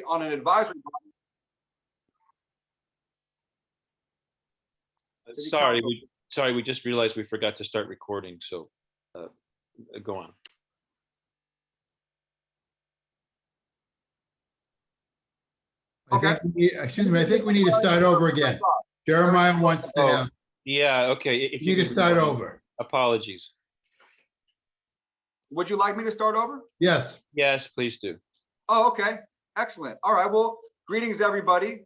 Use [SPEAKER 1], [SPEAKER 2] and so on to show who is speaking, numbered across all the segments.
[SPEAKER 1] on an advisory body.
[SPEAKER 2] Sorry, we just realized we forgot to start recording, so go on.
[SPEAKER 1] Okay.
[SPEAKER 3] Excuse me, I think we need to start over again. Jeremiah wants to have,
[SPEAKER 2] Yeah, okay. If
[SPEAKER 3] you need to
[SPEAKER 2] could
[SPEAKER 3] start
[SPEAKER 2] rewind.
[SPEAKER 3] over.
[SPEAKER 2] Apologies.
[SPEAKER 1] Would you like me to start over?
[SPEAKER 3] Yes.
[SPEAKER 2] Yes, please do.
[SPEAKER 1] Oh, okay. Excellent. All right. Well, greetings, everybody.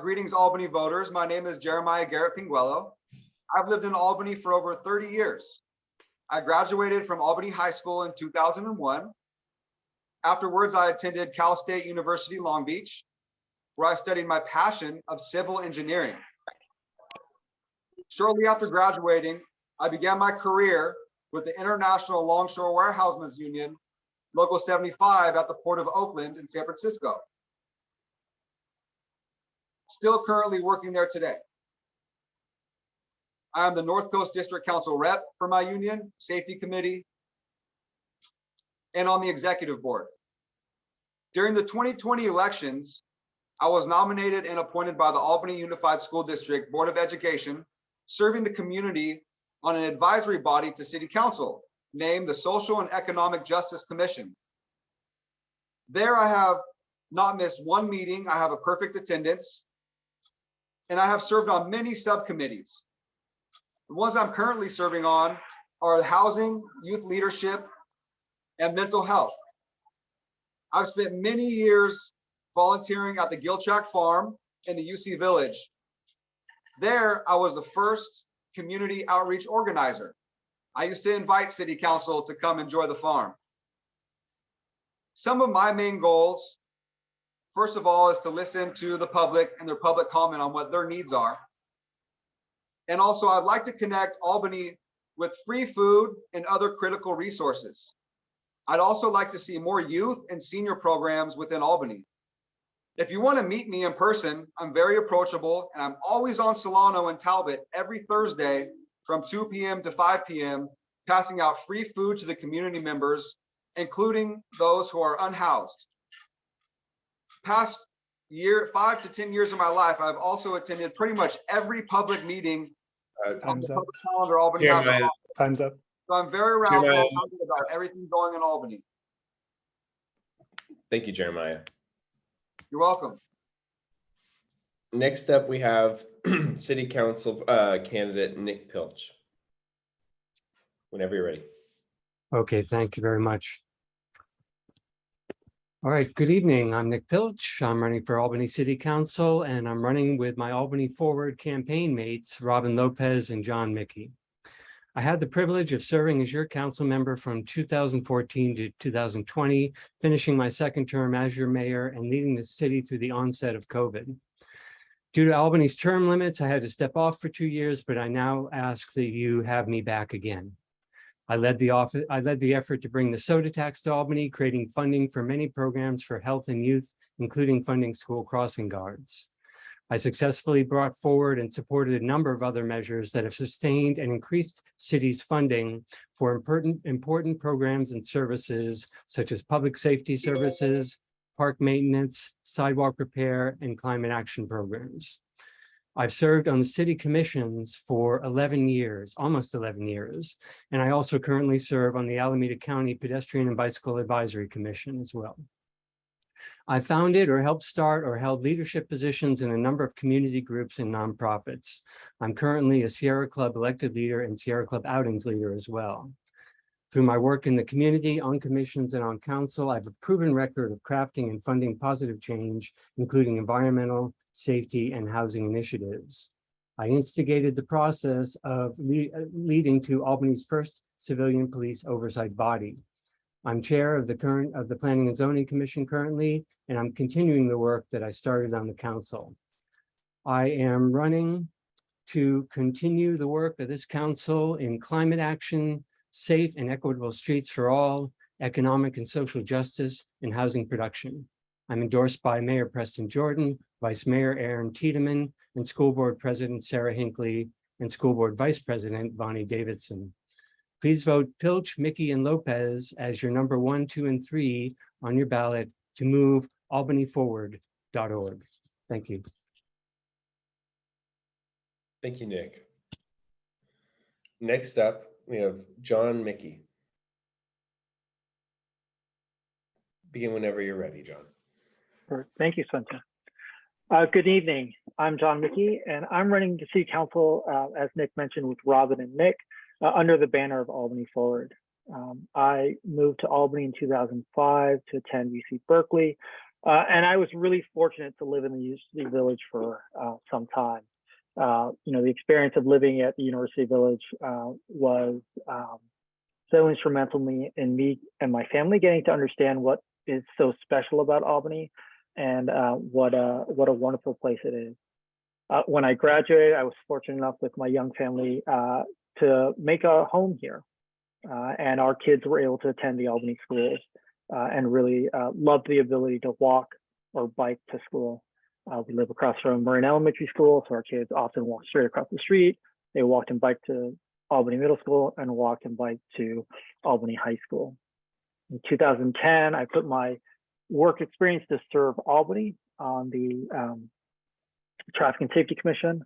[SPEAKER 1] Greetings, Albany voters. My name is Jeremiah Garrett Pinguello. I've lived in Albany for over 30 years. I graduated from Albany High School in 2001. Afterwards, I attended Cal State University, Long Beach, where I studied my passion of civil engineering. Shortly after graduating, I began my career with the International Longshore Warehousemen's Union, Local 75 at the Port of Oakland in San Francisco. Still currently working there today. I am the North Coast District Council rep for my union, Safety Committee, and on the executive board. During the 2020 elections, I was nominated and appointed by the Albany Unified School District Board of Education, serving the community on an advisory body to City Council, named the Social and Economic Justice Commission. There I have not missed one meeting. I have a perfect attendance, and I have served on many subcommittees. The ones I'm currently serving on are housing, youth leadership, and mental health. I've spent many years volunteering at the Giltrack Farm in the UC Village. There, I was the first community outreach organizer. I used to invite City Council to come enjoy the farm. Some of my main goals, first of all, is to listen to the public and their public comment on what their needs are. And also, I'd like to connect Albany with free food and other critical resources. I'd also like to see more youth and senior programs within Albany. If you want to meet me in person, I'm very approachable, and I'm always on Solano and Talbot every Thursday from 2 p.m. to 5 p.m., passing out free food to the community members, including those who are unhoused. Past 5 to 10 years of my life, I've also attended pretty much every public meeting on the public calendar Albany has.
[SPEAKER 4] Time's up.
[SPEAKER 1] So I'm very around about everything going in Albany.
[SPEAKER 5] Thank you, Jeremiah.
[SPEAKER 1] You're welcome.
[SPEAKER 5] Next up, we have City Council candidate Nick Pilch. Whenever you're ready.
[SPEAKER 4] Okay, thank you very much. All right, good evening. I'm Nick Pilch. I'm running for Albany City Council, and I'm running with my Albany Forward campaign mates, Robin Lopez and John Mickey. I had the privilege of serving as your council member from 2014 to 2020, finishing my second term as your mayor and leading the city through the onset of COVID. Due to Albany's term limits, I had to step off for 2 years, but I now ask that you have me back again. I led the effort to bring the soda tax to Albany, creating funding for many programs for health and youth, including funding school crossing guards. I successfully brought forward and supported a number of other measures that have sustained and increased city's funding for important programs and services such as public safety services, park maintenance, sidewalk repair, and climate action programs. I've served on the city commissions for 11 years, almost 11 years, and I also currently serve on the Alameda County Pedestrian and Bicycle Advisory Commission as well. I founded or helped start or held leadership positions in a number of community groups and nonprofits. I'm currently a Sierra Club elected leader and Sierra Club outings leader as well. Through my work in the community, on commissions, and on council, I have a proven record of crafting and funding positive change, including environmental, safety, and housing initiatives. I instigated the process of leading to Albany's first civilian police oversight body. I'm chair of the Planning and Zoning Commission currently, and I'm continuing the work that I started on the council. I am running to continue the work of this council in climate action, safe and equitable streets for all, economic and social justice, and housing production. I'm endorsed by Mayor Preston Jordan, Vice Mayor Aaron Tiedemann, and School Board President Sarah Hinckley, and School Board Vice President Bonnie Davidson. Please vote Pilch, Mickey, and Lopez as your number 1, 2, and 3 on your ballot to move albanyforward.org. Thank you.
[SPEAKER 5] Thank you, Nick. Next up, we have John Mickey. Begin whenever you're ready, John.
[SPEAKER 6] Sure. Thank you, Spencer. Good evening. I'm John Mickey, and I'm running to City Council, as Nick mentioned, with Robin and Nick, under the banner of Albany Forward. I moved to Albany in 2005 to attend UC Berkeley, and I was really fortunate to live in the UC Village for some time. The experience of living at the University Village was so instrumental in me and my family getting to understand what is so special about Albany and what a wonderful place it is. When I graduated, I was fortunate enough with my young family to make a home here. And our kids were able to attend the Albany schools and really loved the ability to walk or bike to school. We live across from Marin Elementary School, so our kids often walk straight across the street. They walked and biked to Albany Middle School and walked and biked to Albany High School. In 2010, I put my work experience to serve Albany on the Traffic and Safety Commission.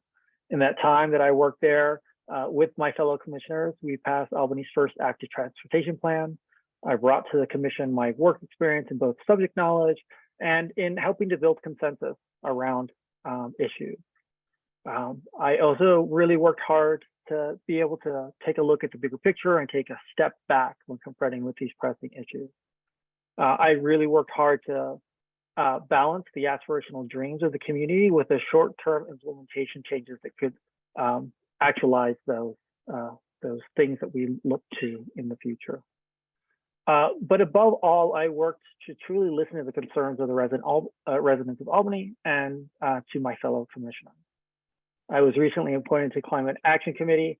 [SPEAKER 6] In that time that I worked there with my fellow commissioners, we passed Albany's first active transportation plan. I brought to the commission my work experience in both subject knowledge and in helping to build consensus around issues. I also really worked hard to be able to take a look at the bigger picture and take a step back when confronting with these pressing issues. I really worked hard to balance the aspirational dreams of the community with the short-term implementation changes that could actualize those things that we look to in the future. But above all, I worked to truly listen to the concerns of the residents of Albany and to my fellow commissioners. I was recently appointed to Climate Action Committee,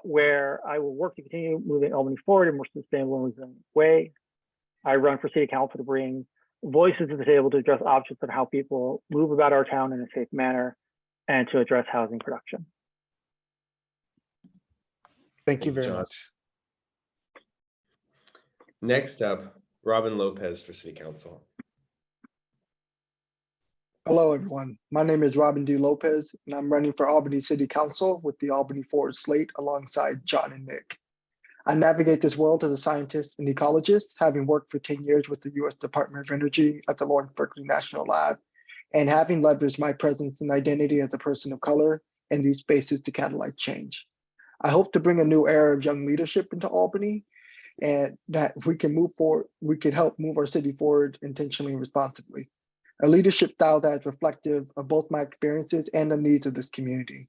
[SPEAKER 6] where I will work to continue moving Albany forward in a more sustainable and resilient way. I run for City Council to bring voices to the table to address options on how people move about our town in a safe manner and to address housing production.
[SPEAKER 7] Thank you very
[SPEAKER 5] John.
[SPEAKER 7] much.
[SPEAKER 5] Next up, Robin Lopez for City Council.
[SPEAKER 7] Hello, everyone. My name is Robin D. Lopez, and I'm running for Albany City Council with the Albany Forward slate alongside John and Nick. I navigate this world as a scientist and ecologist, having worked for 10 years with the U.S. Department of Energy at the Lawrence Berkeley National Lab, and having leveraged my presence and identity as a person of color in these spaces to catalyze change. I hope to bring a new era of young leadership into Albany, and that if we can move forward, we can help move our city forward intentionally and responsibly. A leadership style that is reflective of both my experiences and the needs of this community.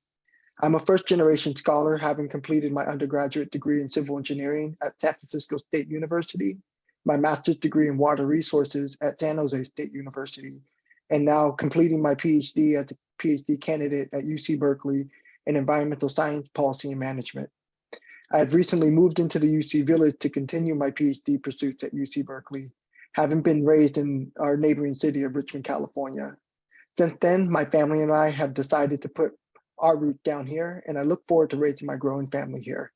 [SPEAKER 7] I'm a first-generation scholar, having completed my undergraduate degree in civil engineering at San Francisco State University, my master's degree in water resources at San Jose State University, and now completing my PhD as a PhD candidate at UC Berkeley in environmental science, policy, and management. I have recently moved into the UC Village to continue my PhD pursuits at UC Berkeley, having been raised in our neighboring city of Richmond, California. Since then, my family and I have decided to put our root down here, and I look forward to raising my growing family here.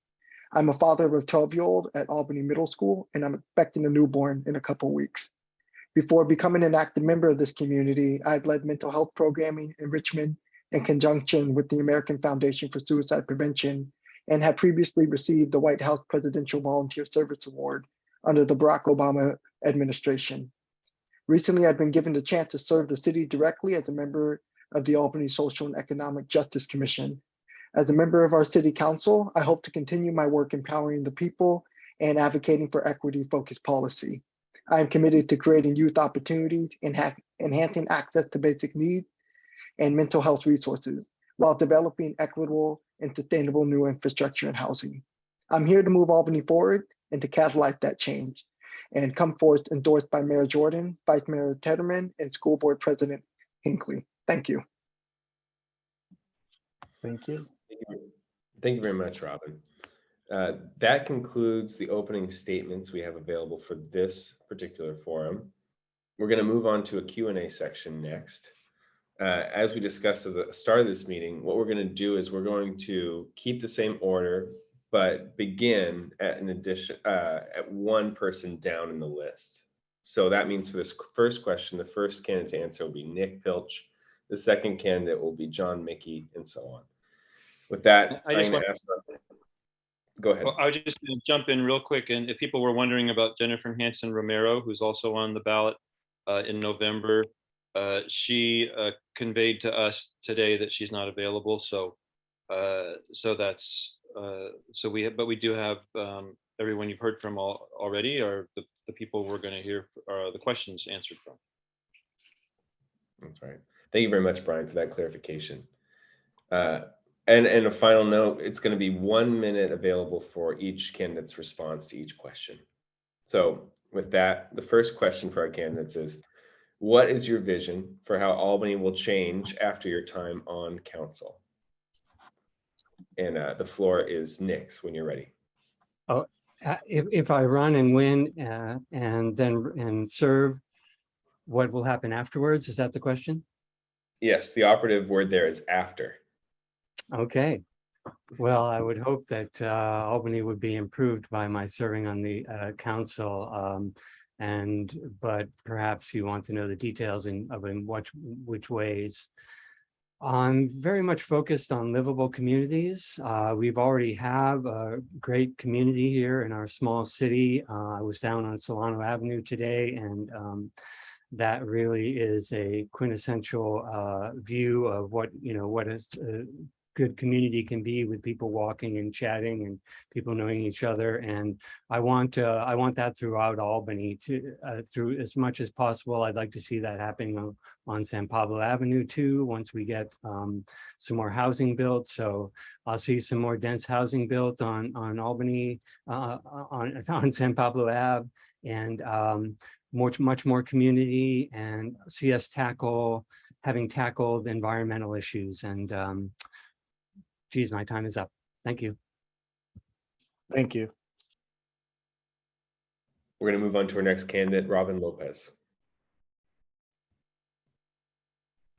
[SPEAKER 7] I'm a father of a 12-year-old at Albany Middle School, and I'm expecting a newborn in a couple of weeks. Before becoming an active member of this community, I've led mental health programming in Richmond in conjunction with the American Foundation for Suicide Prevention, and have previously received the White House Presidential Volunteer Service Award under the Barack Obama administration. Recently, I've been given the chance to serve the city directly as a member of the Albany Social and Economic Justice Commission. As a member of our city council, I hope to continue my work empowering the people and advocating for equity-focused policy. I am committed to creating youth opportunities and enhancing access to basic needs and mental health resources, while developing equitable and sustainable new infrastructure and housing. I'm here to move Albany forward and to catalyze that change, and come forth endorsed by Mayor Jordan, Vice Mayor Tederman, and School Board President Hinckley. Thank you.
[SPEAKER 3] Thank you.
[SPEAKER 5] Thank you very much, Robin. That concludes the opening statements we have available for this particular forum. We're going to move on to a Q&A section next. As we discussed at the start of this meeting, what we're going to do is we're going to keep the same order, but begin at an addition at one person down in the list. So that means for this first question, the first candidate to answer will be Nick Pilch. The second candidate will be John Mickey, and so on. With that,
[SPEAKER 2] I
[SPEAKER 5] I'm
[SPEAKER 2] just
[SPEAKER 5] going to ask. Go ahead.
[SPEAKER 2] Well, I was just going to jump in real quick, and if people were wondering about Jennifer Hansen Romero, who's also on the ballot in November, she conveyed to us today that she's not available. So, but we do have everyone you've heard from already, or the people we're going to hear the questions answered from.
[SPEAKER 5] That's right. Thank you very much, Brian, for that clarification. And a final note, it's going to be 1 minute available for each candidate's response to each question. So with that, the first question for our candidates is, what is your vision for how Albany will change after your time on council? And the floor is Nick's when you're ready.
[SPEAKER 4] Oh, if I run and win and serve, what will happen afterwards? Is that the question?
[SPEAKER 5] Yes, the operative word there is after.
[SPEAKER 4] Okay. Well, I would hope that Albany would be improved by my serving on the council. But perhaps you want to know the details in which ways. I'm very much focused on livable communities. We've already have a great community here in our small city. I was down on Solano Avenue today, and that really is a quintessential view of what a good community can be, with people walking and chatting and people knowing each other. And I want that throughout Albany, through as much as possible. I'd like to see that happening on San Pablo Avenue too, once we get some more housing built. So I'll see some more dense housing built on Albany, on San Pablo Ave, and much more community, and see us having tackled environmental issues. And geez, my time is up. Thank you.
[SPEAKER 8] Thank you.
[SPEAKER 5] We're going to move on to our next candidate, Robin Lopez.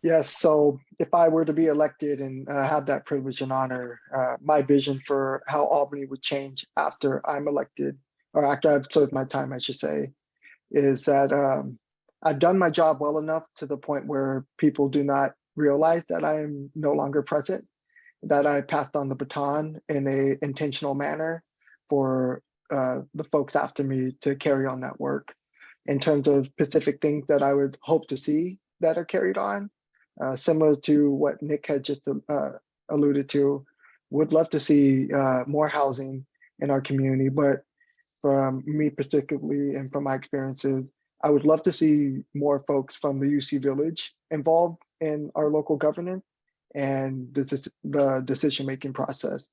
[SPEAKER 7] Yes, so if I were to be elected and have that privilege and honor, my vision for how Albany would change after I'm elected, or after I've served my time, I should say, is that I've done my job well enough to the point where people do not realize that I am no longer present, that I passed on the baton in a intentional manner for the folks after me to carry on that work. In terms of specific things that I would hope to see that are carried on, similar to what Nick had just alluded to, would love to see more housing in our community. But from me particularly, and from my experiences, I would love to see more folks from the UC Village involved in our local governance and the decision-making process.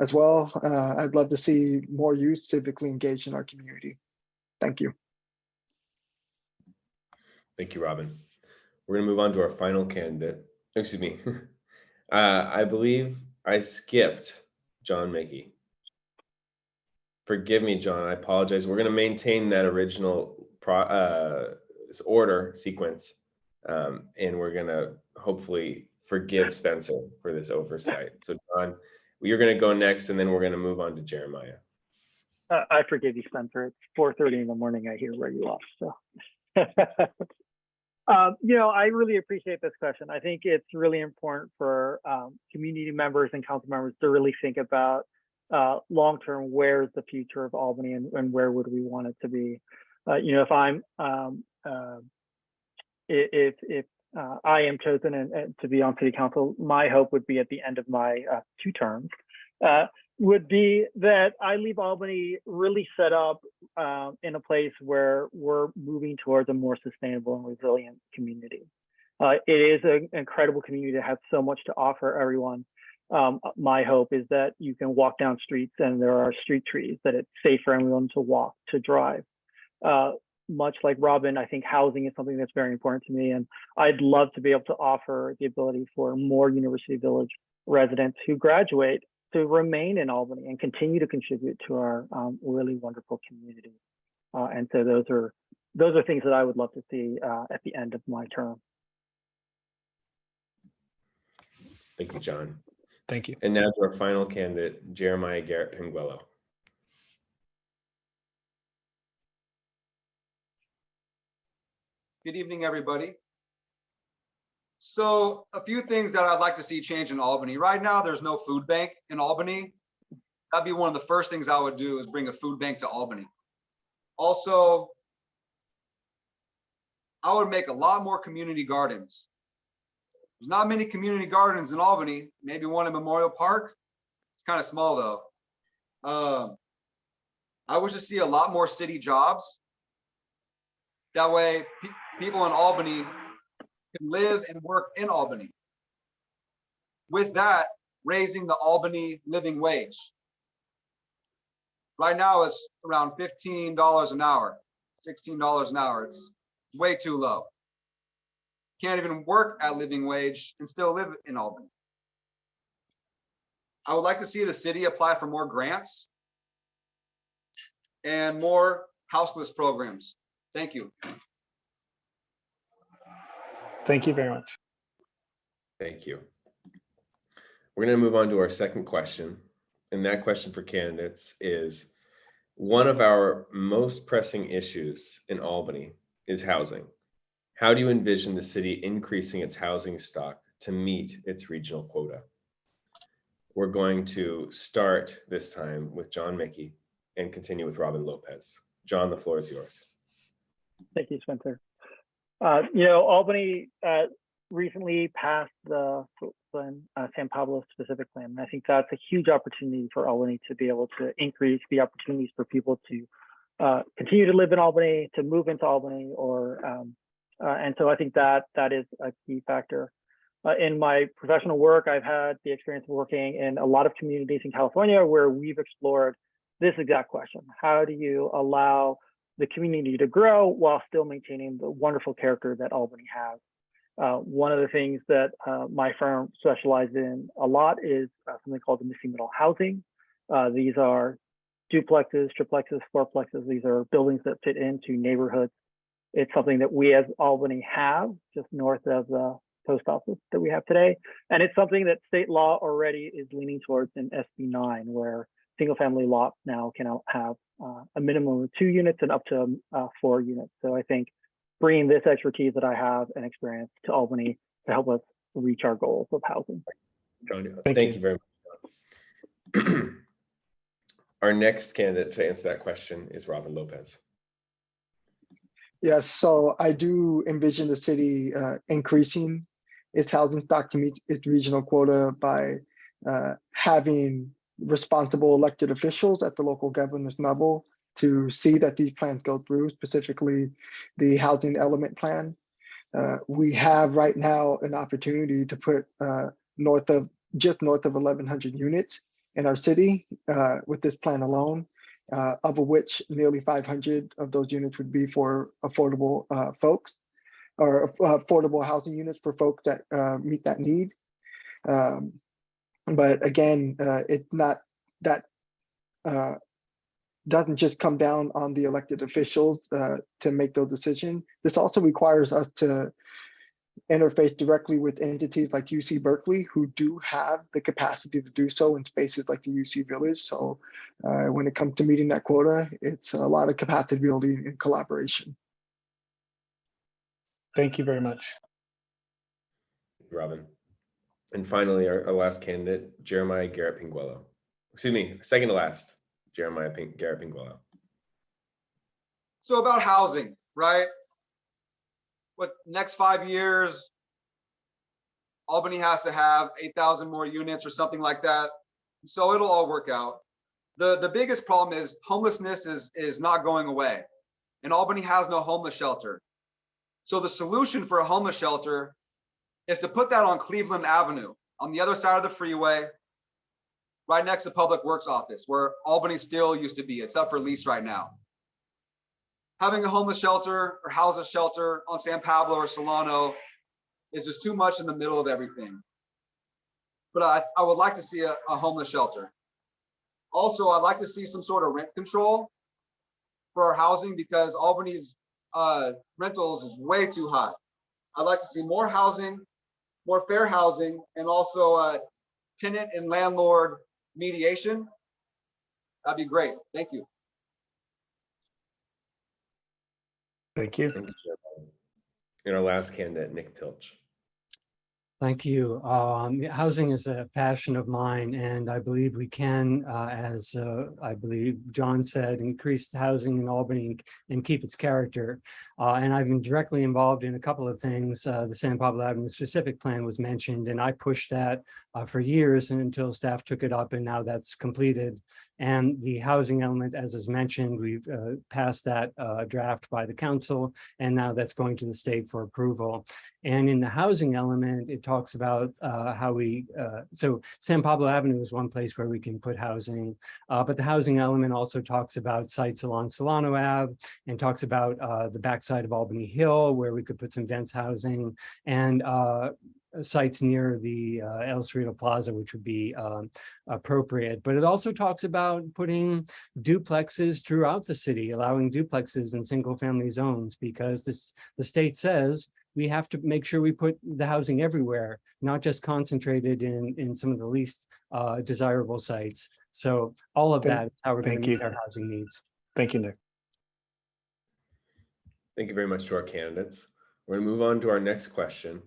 [SPEAKER 7] As well, I'd love to see more youth civically engaged in our community. Thank you.
[SPEAKER 5] Thank you, Robin. We're going to move on to our final candidate. Excuse me. I believe I skipped John Mickey. Forgive me, John. I apologize. We're going to maintain that original order sequence, and we're going to hopefully forgive Spencer for this oversight. So, John, you're going to go next, and then we're going to move on to Jeremiah.
[SPEAKER 6] I forgive you, Spencer. It's 4:30 in the morning. I hear where you off. So, I really appreciate this question. I think it's really important for community members and council members to really think about long-term, where's the future of Albany, and where would we want it to be? If I'm if I am chosen and to be on city council, my hope would be at the end of my 2 terms would be that I leave Albany really set up in a place where we're moving towards a more sustainable and resilient community. It is an incredible community that has so much to offer everyone. My hope is that you can walk down streets and there are street trees, that it's safe for everyone to walk, to drive. Much like Robin, I think housing is something that's very important to me, and I'd love to be able to offer the ability for more University Village residents who graduate to remain in Albany and continue to contribute to our really wonderful community. And so those are things that I would love to see at the end of my term.
[SPEAKER 5] Thank you, John.
[SPEAKER 8] Thank you.
[SPEAKER 5] And now to our final candidate, Jeremiah Garrett Penguello.
[SPEAKER 1] Good evening, everybody. So a few things that I'd like to see change in Albany. Right now, there's no food bank in Albany. That'd be one of the first things I would do is bring a food bank to Albany. Also, I would make a lot more community gardens. There's not many community gardens in Albany, maybe one in Memorial Park. It's kind of small though. I wish to see a lot more city jobs. That way, people in Albany can live and work in Albany. With that, raising the Albany living wage. Right now, it's around $15 an hour, $16 an hour. It's way too low. Can't even work at living wage and still live in Albany. I would like to see the city apply for more grants and more houseless programs. Thank you.
[SPEAKER 8] Thank you very much.
[SPEAKER 5] Thank you. We're going to move on to our second question. And that question for candidates is, one of our most pressing issues in Albany is housing. How do you envision the city increasing its housing stock to meet its regional quota? We're going to start this time with John Mickey and continue with Robin Lopez. John, the floor is yours.
[SPEAKER 6] Thank you, Spencer. Albany recently passed the San Pablo specific plan. And I think that's a huge opportunity for Albany to be able to increase the opportunities for people to continue to live in Albany, to move into Albany, and so I think that is a key factor. In my professional work, I've had the experience of working in a lot of communities in California where we've explored this exact question. How do you allow the community to grow while still maintaining the wonderful character that Albany has? One of the things that my firm specializes in a lot is something called the missing middle housing. These are duplexes, triplexes, fourplexes. These are buildings that fit into neighborhoods. It's something that we as Albany have just north of the post office that we have today. And it's something that state law already is leaning towards in SB 9, where single family lots now can have a minimum of 2 units and up to 4 units. So I think bringing this expertise that I have and experience to Albany to help us reach our goals of housing.
[SPEAKER 5] John, thank you very much. Our next candidate to answer that question is Robin Lopez.
[SPEAKER 7] Yes, so I do envision the city increasing its housing stock to meet its regional quota by having responsible elected officials at the local governance level to see that these plans go through, specifically the housing element plan. We have right now an opportunity to put just north of 1,100 units in our city with this plan alone, of which nearly 500 of those units would be for affordable folks, or affordable housing units for folks that meet that need. But again, it's not that doesn't just come down on the elected officials to make those decisions. This also requires us to interface directly with entities like UC Berkeley, who do have the capacity to do so in spaces like the UC Village. So when it comes to meeting that quota, it's a lot of capacity building and collaboration.
[SPEAKER 8] Thank you very much.
[SPEAKER 5] Robin. And finally, our last candidate, Jeremiah Garrett Pinguello. Excuse me, second to last, Jeremiah Garrett Pinguello.
[SPEAKER 1] So about housing, right? What next 5 years, Albany has to have 8,000 more units or something like that. So it'll all work out. The biggest problem is homelessness is not going away, and Albany has no homeless shelter. So the solution for a homeless shelter is to put that on Cleveland Avenue on the other side of the freeway, right next to Public Works office, where Albany Steel used to be. It's up for lease right now. Having a homeless shelter or house a shelter on San Pablo or Solano is just too much in the middle of everything. But I would like to see a homeless shelter. Also, I'd like to see some sort of rent control for our housing, because Albany's rentals is way too high. I'd like to see more housing, more fair housing, and also tenant and landlord mediation. That'd be great. Thank you.
[SPEAKER 8] Thank you.
[SPEAKER 5] Thank you, Jeremiah. And our last candidate, Nick Pilch.
[SPEAKER 4] Thank you. Housing is a passion of mine, and I believe we can, as I believe John said, increase the housing in Albany and keep its character. And I've been directly involved in a couple of things. The San Pablo Avenue specific plan was mentioned, and I pushed that for years and until staff took it up, and now that's completed. And the housing element, as is mentioned, we've passed that draft by the council, and now that's going to the state for approval. And in the housing element, it talks about how we, so San Pablo Avenue is one place where we can put housing, but the housing element also talks about sites along Solano Ave and talks about the backside of Albany Hill where we could put some dense housing, and sites near the El Cerrito Plaza, which would be appropriate. But it also talks about putting duplexes throughout the city, allowing duplexes in single family zones, because the state says we have to make sure we put the housing everywhere, not just concentrated in some of the least desirable sites. So all of that is how we're going
[SPEAKER 8] Thank
[SPEAKER 4] to meet
[SPEAKER 8] you.
[SPEAKER 4] our housing needs.
[SPEAKER 8] Thank you, Nick.
[SPEAKER 5] Thank you very much to our candidates. We're going to move on to our next question,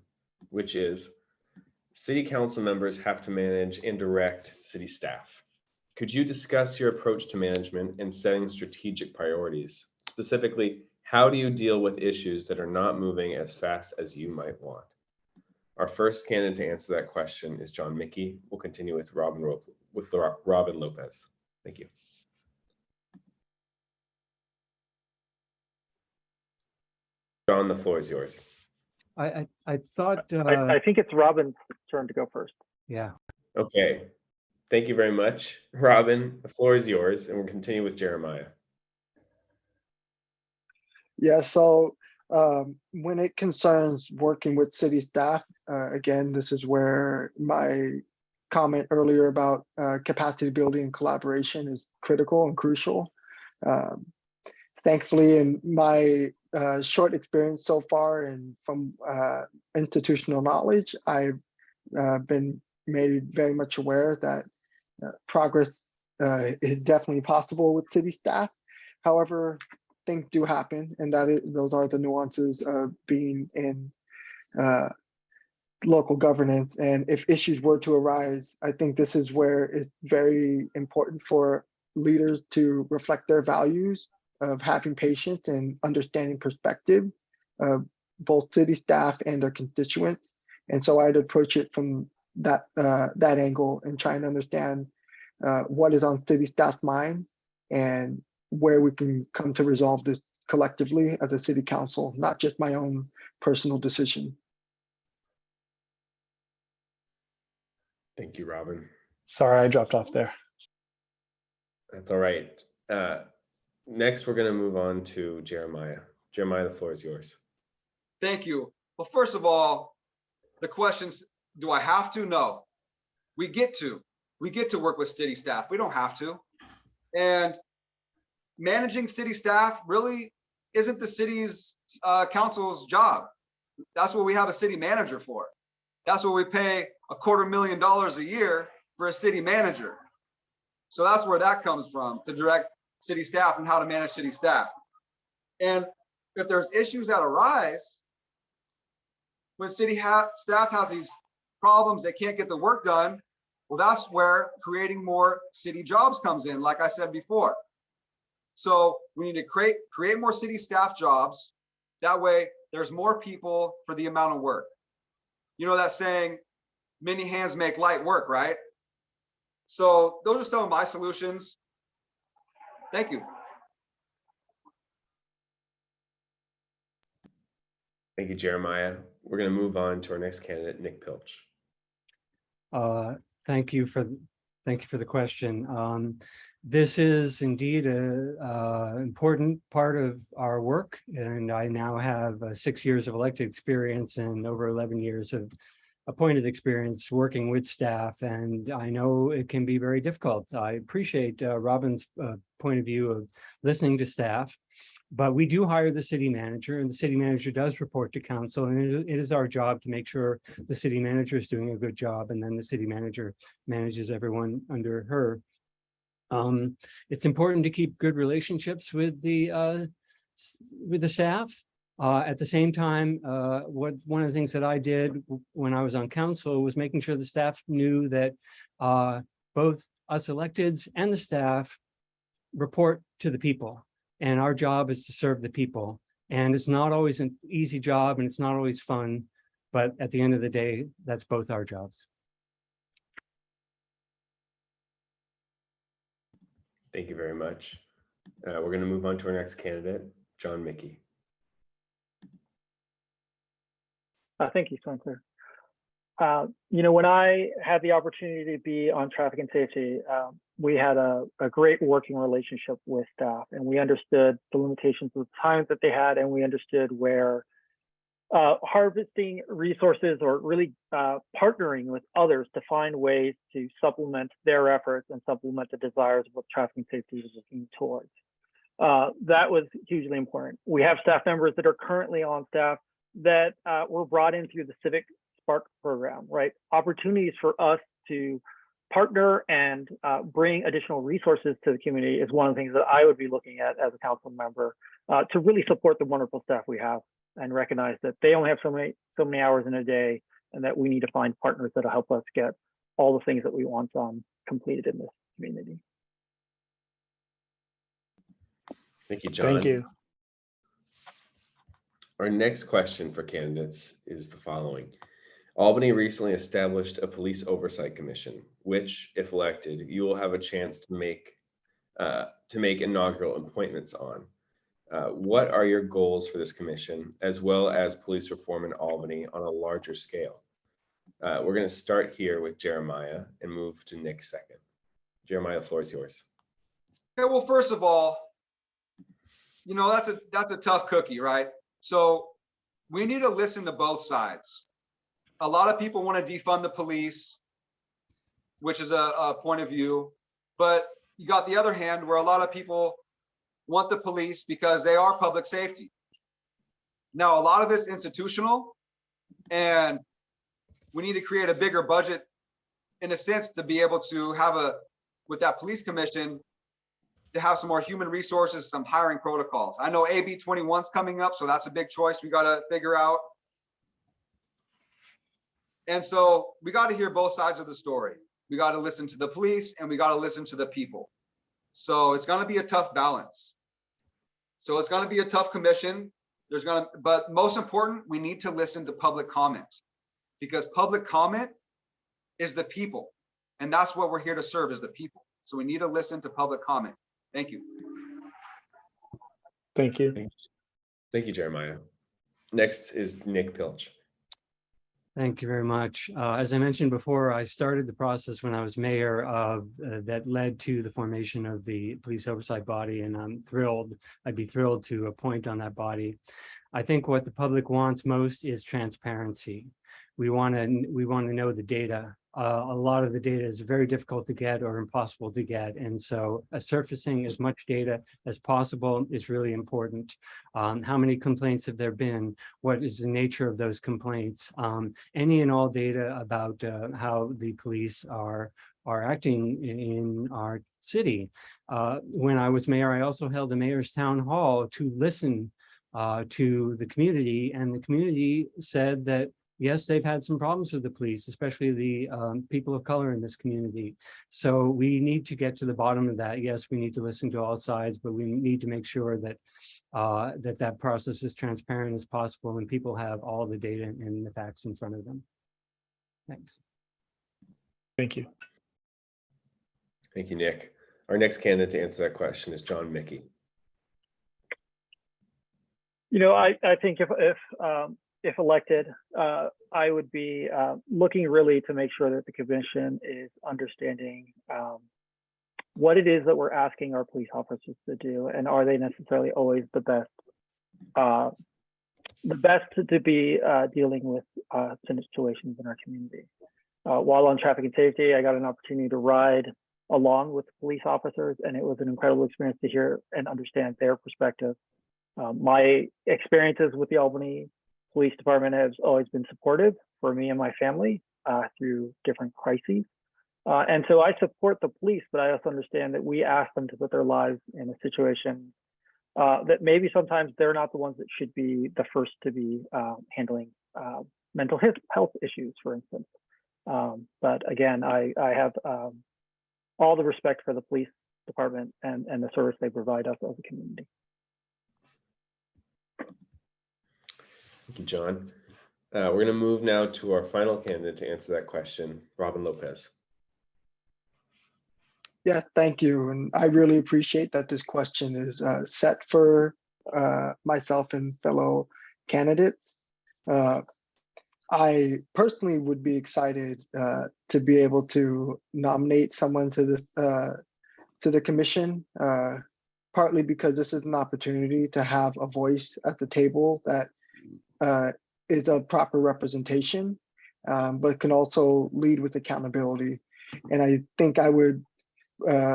[SPEAKER 5] which is, city council members have to manage and direct city staff. Could you discuss your approach to management and setting strategic priorities? Specifically, how do you deal with issues that are not moving as fast as you might want? Our first candidate to answer that question is John Mickey. We'll continue with Robin Lopez. Thank you. John, the floor is yours.
[SPEAKER 4] I thought,
[SPEAKER 6] I think it's Robin's turn to go first.
[SPEAKER 4] yeah.
[SPEAKER 5] Okay. Thank you very much. Robin, the floor is yours, and we'll continue with Jeremiah.
[SPEAKER 7] Yeah, so when it concerns working with city staff, again, this is where my comment earlier about capacity building and collaboration is critical and crucial. Thankfully, in my short experience so far and from institutional knowledge, I've been made very much aware that progress is definitely possible with city staff. However, things do happen, and those are the nuances of being in local governance. And if issues were to arise, I think this is where it's very important for leaders to reflect their values of having patience and understanding perspective of both city staff and their constituents. And so I'd approach it from that angle and trying to understand what is on city staff's mind and where we can come to resolve this collectively as a city council, not just my own personal decision.
[SPEAKER 5] Thank you, Robin.
[SPEAKER 8] Sorry, I dropped off there.
[SPEAKER 5] That's all right. Next, we're going to move on to Jeremiah. Jeremiah, the floor is yours.
[SPEAKER 1] Thank you. Well, first of all, the questions, do I have to? No. We get to work with city staff. We don't have to. And managing city staff really isn't the city's council's job. That's what we have a city manager for. That's what we pay $250,000 a year for a city manager. So that's where that comes from, to direct city staff and how to manage city staff. And if there's issues that arise, when city staff has these problems, they can't get the work done, well, that's where creating more city jobs comes in, like I said before. So we need to create more city staff jobs. That way there's more people for the amount of work. You know that saying, many hands make light work, right? So those are some of my solutions. Thank you.
[SPEAKER 5] Thank you, Jeremiah. We're going to move on to our next candidate, Nick Pilch.
[SPEAKER 4] Thank you for the question. This is indeed a important part of our work, and I now have 6 years of elected experience and over 11 years of appointed experience working with staff, and I know it can be very difficult. I appreciate Robin's point of view of listening to staff, but we do hire the city manager, and the city manager does report to council, and it is our job to make sure the city manager is doing a good job, and then the city manager manages everyone under her. It's important to keep good relationships with the staff. At the same time, one of the things that I did when I was on council was making sure the staff knew that both us electeds and the staff report to the people. And our job is to serve the people. And it's not always an easy job and it's not always fun, but at the end of the day, that's both our jobs.
[SPEAKER 5] Thank you very much. We're going to move on to our next candidate, John Mickey.
[SPEAKER 6] Thank you, Spencer. When I had the opportunity to be on traffic and safety, we had a great working relationship with staff, and we understood the limitations of the time that they had, and we understood where harvesting resources or really partnering with others to find ways to supplement their efforts and supplement the desires of what traffic and safety is looking towards. That was hugely important. We have staff members that are currently on staff that were brought in through the Civic Spark program, right? Opportunities for us to partner and bring additional resources to the community is one of the things that I would be looking at as a council member to really support the wonderful staff we have and recognize that they only have so many hours in a day, and that we need to find partners that'll help us get all the things that we want completed in this community.
[SPEAKER 5] Thank you, John.
[SPEAKER 8] Thank you.
[SPEAKER 5] Our next question for candidates is the following. Albany recently established a police oversight commission, which, if elected, you will have a chance to make inaugural appointments on. What are your goals for this commission, as well as police reform in Albany on a larger scale? We're going to start here with Jeremiah and move to Nick second. Jeremiah, the floor is yours.
[SPEAKER 1] Okay, well, first of all, that's a tough cookie, right? So we need to listen to both sides. A lot of people want to defund the police, which is a point of view, but you got the other hand where a lot of people want the police because they are public safety. Now, a lot of it's institutional, and we need to create a bigger budget in a sense to be able to have with that police commission, to have some more human resources, some hiring protocols. I know AB 21's coming up, so that's a big choice we got to figure out. And so we got to hear both sides of the story. We got to listen to the police and we got to listen to the people. So it's going to be a tough balance. So it's going to be a tough commission. But most important, we need to listen to public comment, because public comment is the people. And that's what we're here to serve, is the people. So we need to listen to public comment. Thank you.
[SPEAKER 8] Thank you.
[SPEAKER 5] Thank you, Jeremiah. Next is Nick Pilch.
[SPEAKER 4] Thank you very much. As I mentioned before, I started the process when I was mayor that led to the formation of the police oversight body, and I'd be thrilled to appoint on that body. I think what the public wants most is transparency. We want to know the data. A lot of the data is very difficult to get or impossible to get. And so surfacing as much data as possible is really important. How many complaints have there been? What is the nature of those complaints? Any and all data about how the police are acting in our city. When I was mayor, I also held a mayor's town hall to listen to the community, and the community said that yes, they've had some problems with the police, especially the people of color in this community. So we need to get to the bottom of that. Yes, we need to listen to all sides, but we need to make sure that that process is transparent as possible and people have all the data and the facts in front of them. Thanks.
[SPEAKER 8] Thank you.
[SPEAKER 5] Thank you, Nick. Our next candidate to answer that question is John Mickey.
[SPEAKER 6] I think if elected, I would be looking really to make sure that the commission is understanding what it is that we're asking our police officers to do, and are they necessarily always the best to be dealing with situations in our community. While on traffic and safety, I got an opportunity to ride along with police officers, and it was an incredible experience to hear and understand their perspective. My experiences with the Albany Police Department has always been supportive for me and my family through different crises. And so I support the police, but I also understand that we ask them to put their lives in a situation that maybe sometimes they're not the ones that should be the first to be handling mental health issues, for instance. But again, I have all the respect for the police department and the service they provide us as a community.
[SPEAKER 5] Thank you, John. We're going to move now to our final candidate to answer that question, Robin Lopez.
[SPEAKER 7] Yes, thank you. And I really appreciate that this question is set for myself and fellow candidates. I personally would be excited to be able to nominate someone to this to the commission, partly because this is an opportunity to have a voice at the table that is a proper representation, but can also lead with accountability. And I think I would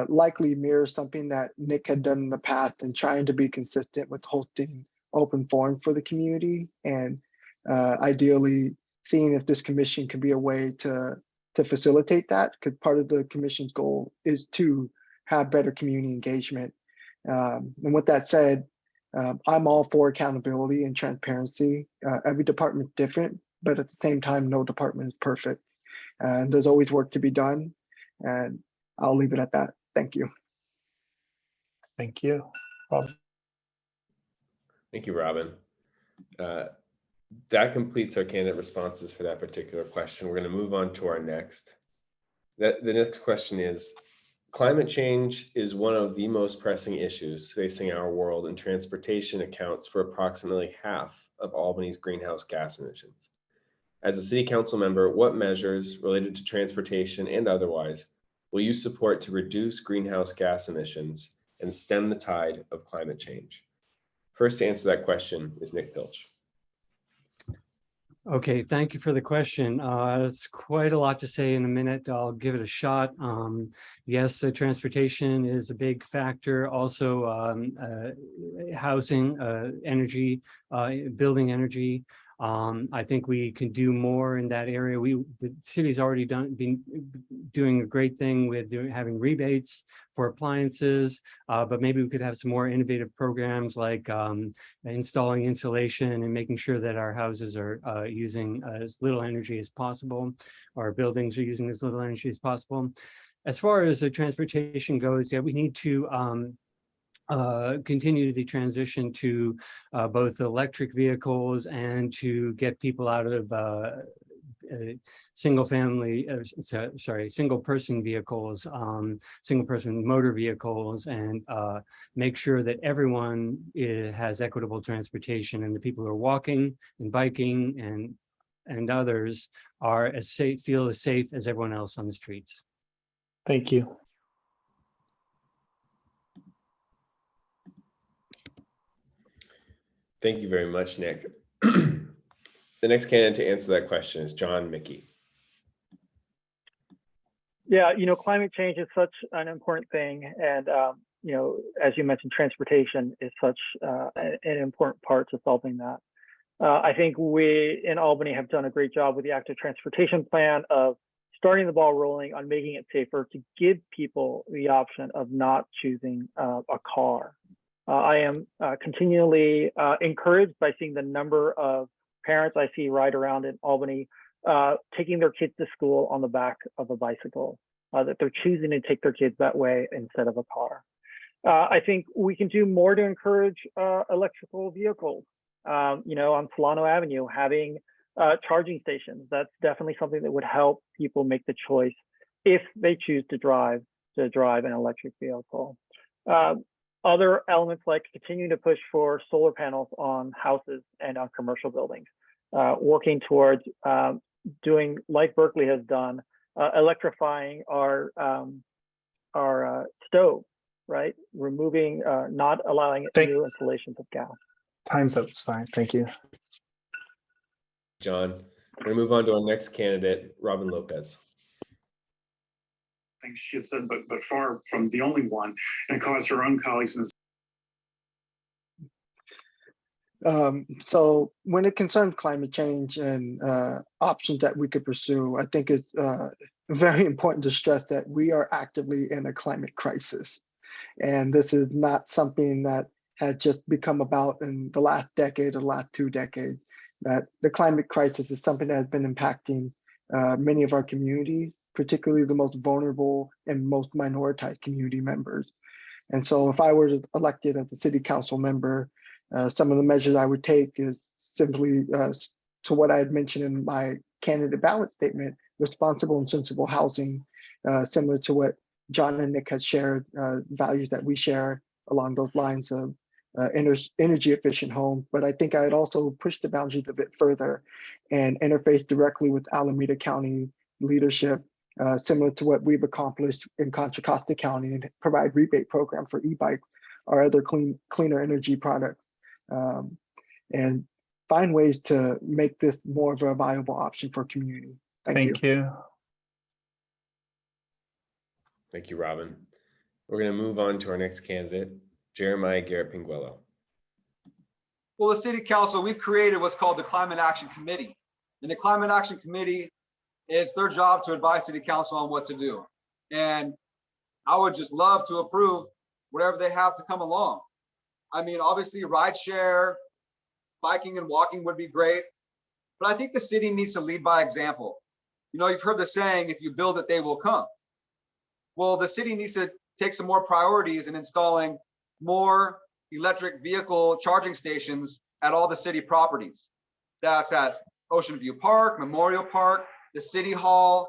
[SPEAKER 7] likely mirror something that Nick had done in the past and trying to be consistent with hosting open forum for the community, and ideally seeing if this commission can be a way to facilitate that, because part of the commission's goal is to have better community engagement. And with that said, I'm all for accountability and transparency. Every department's different, but at the same time, no department is perfect. And there's always work to be done. And I'll leave it at that. Thank you.
[SPEAKER 8] Thank you. Rob.
[SPEAKER 5] Thank you, Robin. That completes our candidate responses for that particular question. We're going to move on to our next. The next question is, climate change is one of the most pressing issues facing our world, and transportation accounts for approximately half of Albany's greenhouse gas emissions. As a city council member, what measures related to transportation and otherwise will you support to reduce greenhouse gas emissions and stem the tide of climate change? First to answer that question is Nick Pilch.
[SPEAKER 4] Okay, thank you for the question. It's quite a lot to say in a minute. I'll give it a shot. Yes, the transportation is a big factor. Also, housing, energy, building energy. I think we can do more in that area. The city's already been doing a great thing with having rebates for appliances, but maybe we could have some more innovative programs like installing insulation and making sure that our houses are using as little energy as possible, or buildings are using as little energy as possible. As far as the transportation goes, yeah, we need to continue the transition to both electric vehicles and to get people out of single person vehicles, single person motor vehicles, and make sure that everyone has equitable transportation, and the people who are walking and biking and others are feel as safe as everyone else on the streets.
[SPEAKER 8] Thank you.
[SPEAKER 5] Thank you very much, Nick. The next candidate to answer that question is John Mickey.
[SPEAKER 6] Yeah, climate change is such an important thing. And, as you mentioned, transportation is such an important part to solving that. I think we in Albany have done a great job with the active transportation plan of starting the ball rolling on making it safer to give people the option of not choosing a car. I am continually encouraged by seeing the number of parents I see ride around in Albany, taking their kids to school on the back of a bicycle, that they're choosing to take their kids that way instead of a car. I think we can do more to encourage electrical vehicles. On Solano Avenue, having charging stations, that's definitely something that would help people make the choice if they choose to drive an electric vehicle. Other elements like continuing to push for solar panels on houses and on commercial buildings, working towards doing like Berkeley has done, electrifying our stove, right? Removing, not allowing new installations of gas.
[SPEAKER 8] Time's up, Stein. Thank you.
[SPEAKER 5] John, we're going to move on to our next candidate, Robin Lopez.
[SPEAKER 9] Things she had said, but far from the only one, and caused her own colleagues in
[SPEAKER 7] So when it concerns climate change and options that we could pursue, I think it's very important to stress that we are actively in a climate crisis. And this is not something that has just become about in the last decade or last 2 decades, that the climate crisis is something that has been impacting many of our communities, particularly the most vulnerable and most minoritized community members. And so if I were elected as a city council member, some of the measures I would take is simply to what I had mentioned in my candidate ballot statement, responsible and sensible housing, similar to what John and Nick has shared, values that we share along those lines of energy efficient homes. But I think I'd also push the boundaries a bit further and interface directly with Alameda County leadership, similar to what we've accomplished in Contra Costa County, and provide rebate program for e-bikes or other cleaner energy products, and find ways to make this more of a viable option for community. Thank you.
[SPEAKER 8] Thank you.
[SPEAKER 5] Thank you, Robin. We're going to move on to our next candidate, Jeremiah Garrett Pinguello.
[SPEAKER 1] Well, the city council, we've created what's called the Climate Action Committee. And the Climate Action Committee, it's their job to advise city council on what to do. And I would just love to approve whatever they have to come along. I mean, obviously ride share, biking and walking would be great, but I think the city needs to lead by example. You know, you've heard the saying, if you build it, they will come. Well, the city needs to take some more priorities in installing more electric vehicle charging stations at all the city properties. That's at Ocean View Park, Memorial Park, the City Hall.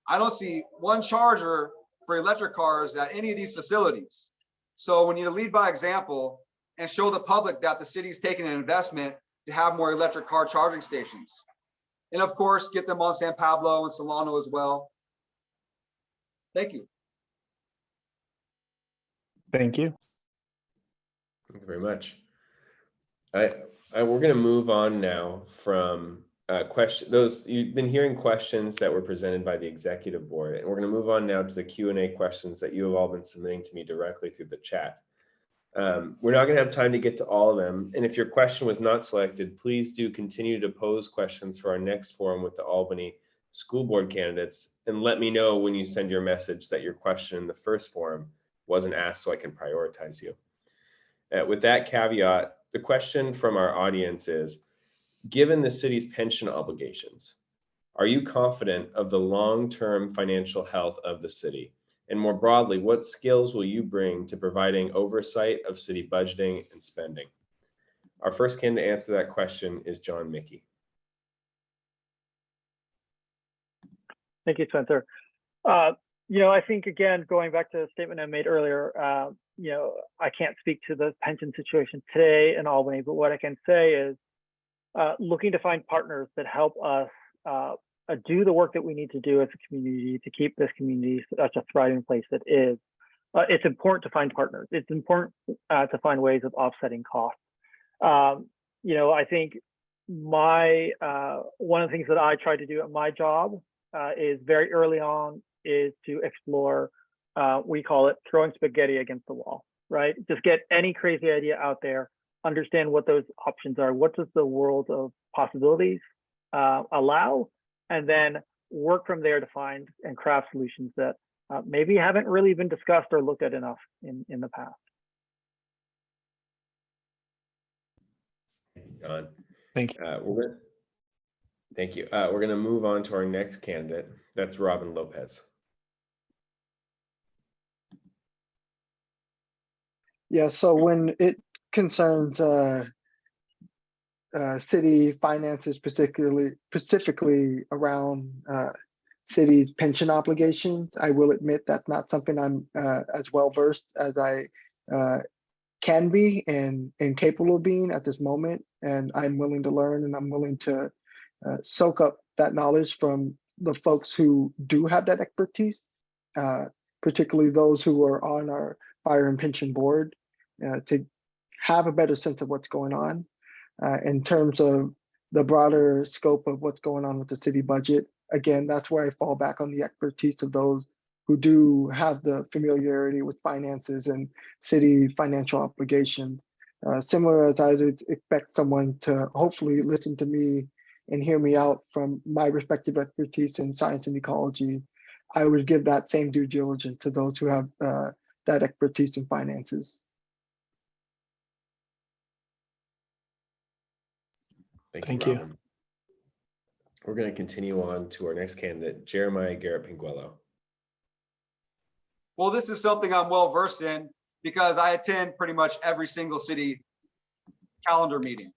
[SPEAKER 1] I don't see one charger for electric cars at any of these facilities. So we need to lead by example and show the public that the city's taking an investment to have more electric car charging stations. And of course, get them on San Pablo and Solano as well. Thank you.
[SPEAKER 8] Thank you.
[SPEAKER 5] Thank you very much. We're going to move on now from those you've been hearing questions that were presented by the executive board, and we're going to move on now to the Q&A questions that you have all been submitting to me directly through the chat. We're not going to have time to get to all of them, and if your question was not selected, please do continue to pose questions for our next forum with the Albany school board candidates, and let me know when you send your message that your question in the first forum wasn't asked so I can prioritize you. With that caveat, the question from our audience is, given the city's pension obligations, are you confident of the long-term financial health of the city? And more broadly, what skills will you bring to providing oversight of city budgeting and spending? Our first candidate to answer that question is John Mickey.
[SPEAKER 6] Thank you, Spencer. You know, I think, again, going back to the statement I made earlier, you know, I can't speak to the pension situation today in Albany, but what I can say is looking to find partners that help us do the work that we need to do as a community to keep this community such a thriving place that is. It's important to find partners. It's important to find ways of offsetting costs. You know, I think one of the things that I try to do at my job is very early on is to explore, we call it throwing spaghetti against the wall, right? Just get any crazy idea out there, understand what those options are, what does the world of possibilities allow, and then work from there to find and craft solutions that maybe haven't really been discussed or looked at enough in the past.
[SPEAKER 5] John.
[SPEAKER 8] Thank you.
[SPEAKER 5] Thank you. We're going to move on to our next candidate. That's Robin Lopez.
[SPEAKER 7] Yeah, so when it concerns city finances, specifically around city's pension obligations, I will admit that's not something I'm as well versed as I can be and capable of being at this moment. And I'm willing to learn, and I'm willing to soak up that knowledge from the folks who do have that expertise, particularly those who are on our fire and pension board, to have a better sense of what's going on. In terms of the broader scope of what's going on with the city budget, again, that's where I fall back on the expertise of those who do have the familiarity with finances and city financial obligations. Similar as I would expect someone to hopefully listen to me and hear me out from my respective expertise in science and ecology, I would give that same due diligence to those who have that expertise in finances.
[SPEAKER 8] Thank you.
[SPEAKER 5] Robin. We're going to continue on to our next candidate, Jeremiah Garrett Pinguello.
[SPEAKER 1] Well, this is something I'm well versed in because I attend pretty much every single city calendar meeting.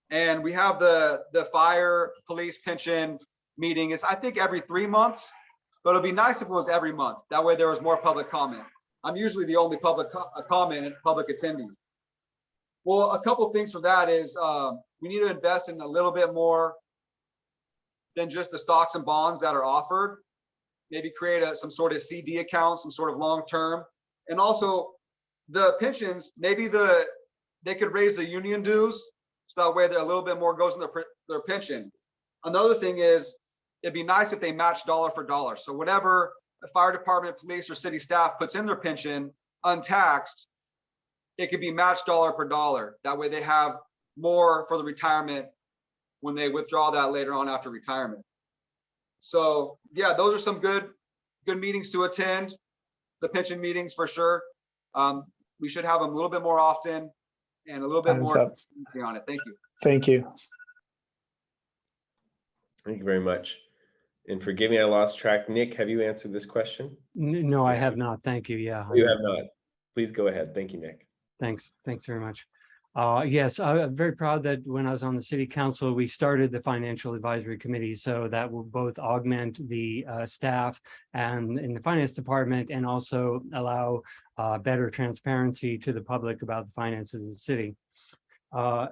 [SPEAKER 1] And we have the fire, police, pension meeting. It's, I think, every 3 months, but it'd be nice if it was every month. That way there was more public comment. I'm usually the only public comment and public attendee. Well, a couple things for that is we need to invest in a little bit more than just the stocks and bonds that are offered. Maybe create some sort of CD account, some sort of long-term. And also the pensions, maybe they could raise the union dues so that way a little bit more goes in their pension. Another thing is it'd be nice if they match dollar for dollar. So whatever the fire department, police, or city staff puts in their pension untaxed, it could be matched dollar per dollar. That way they have more for the retirement when they withdraw that later on after retirement. So yeah, those are some good meetings to attend. The pension meetings for sure. We should have them a little bit more often and a little bit
[SPEAKER 8] Time's
[SPEAKER 1] more
[SPEAKER 8] up.
[SPEAKER 1] on it. Thank you.
[SPEAKER 8] Thank you.
[SPEAKER 5] Thank you very much. And forgive me, I lost track. Nick, have you answered this question?
[SPEAKER 4] No, I have not. Thank you. Yeah.
[SPEAKER 5] You have not. Please go ahead. Thank you, Nick.
[SPEAKER 4] Thanks very much. Yes, I'm very proud that when I was on the city council, we started the financial advisory committee. So that will both augment the staff and in the finance department and also allow better transparency to the public about the finances of the city.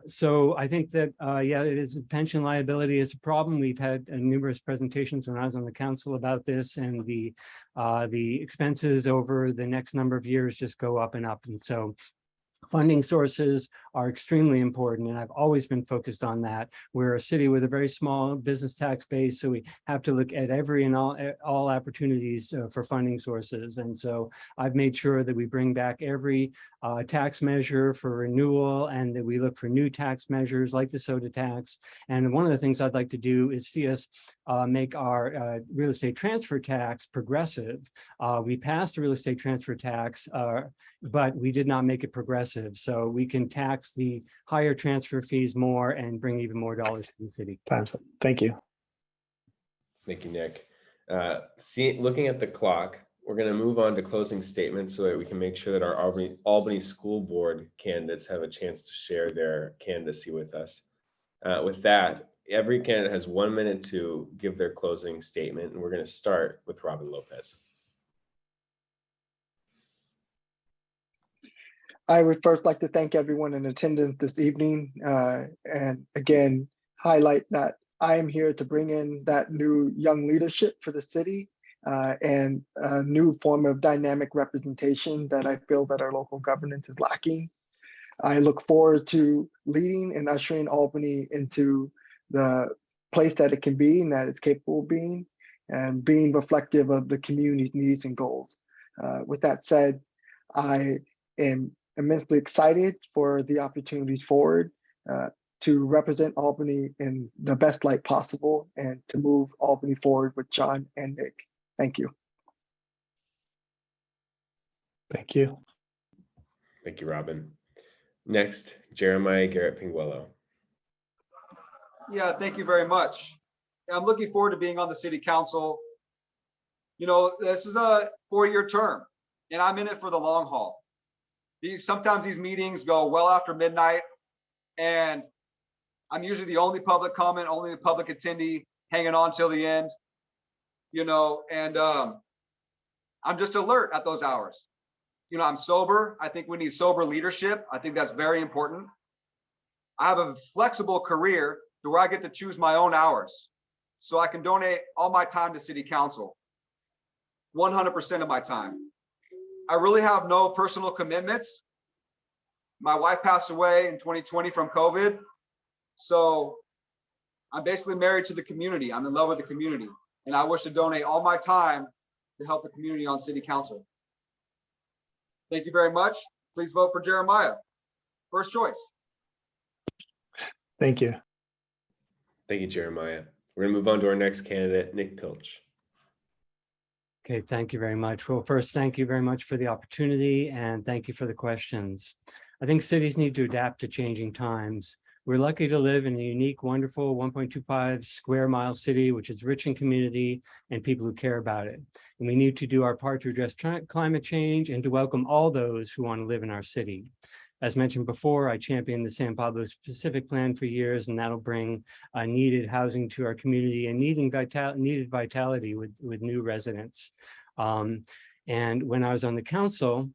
[SPEAKER 4] So I think that, yeah, it is pension liability is a problem. We've had numerous presentations when I was on the council about this, and the expenses over the next number of years just go up and up. And so funding sources are extremely important, and I've always been focused on that. We're a city with a very small business tax base, so we have to look at every and all opportunities for funding sources. And so I've made sure that we bring back every tax measure for renewal, and that we look for new tax measures like the soda tax. And one of the things I'd like to do is see us make our real estate transfer tax progressive. We passed the real estate transfer tax, but we did not make it progressive. So we can tax the higher transfer fees more and bring even more dollars to the city.
[SPEAKER 8] Time's up. Thank you.
[SPEAKER 5] Thank you, Nick. Looking at the clock, we're going to move on to closing statements so that we can make sure that our Albany School Board candidates have a chance to share their candidacy with us. With that, every candidate has 1 minute to give their closing statement, and we're going to start with Robin Lopez.
[SPEAKER 7] I would first like to thank everyone in attendance this evening, and again, highlight that I am here to bring in that new young leadership for the city and a new form of dynamic representation that I feel that our local governance is lacking. I look forward to leading and ushering Albany into the place that it can be and that it's capable of being, and being reflective of the community's needs and goals. With that said, I am immensely excited for the opportunities forward to represent Albany in the best light possible and to move Albany forward with John and Nick. Thank you.
[SPEAKER 8] Thank you.
[SPEAKER 5] Thank you, Robin. Next, Jeremiah Garrett Pinguello.
[SPEAKER 1] Yeah, thank you very much. I'm looking forward to being on the city council. You know, this is a 4-year term, and I'm in it for the long haul. Sometimes these meetings go well after midnight, and I'm usually the only public comment, only the public attendee hanging on till the end, you know, and I'm just alert at those hours. You know, I'm sober. I think we need sober leadership. I think that's very important. I have a flexible career to where I get to choose my own hours, so I can donate all my time to city council, 100% of my time. I really have no personal commitments. My wife passed away in 2020 from COVID. So I'm basically married to the community. I'm in love with the community, and I wish to donate all my time to help the community on city council. Thank you very much. Please vote for Jeremiah. First choice.
[SPEAKER 8] Thank you.
[SPEAKER 5] Thank you, Jeremiah. We're going to move on to our next candidate, Nick Pilch.
[SPEAKER 4] Okay, thank you very much. Well, first, thank you very much for the opportunity, and thank you for the questions. I think cities need to adapt to changing times. We're lucky to live in a unique, wonderful 1.25 square mile city, which is rich in community and people who care about it. And we need to do our part to address climate change and to welcome all those who want to live in our city. As mentioned before, I championed the San Pablo Specific Plan for years, and that'll bring needed housing to our community and needed vitality with new residents. And when I was on the council,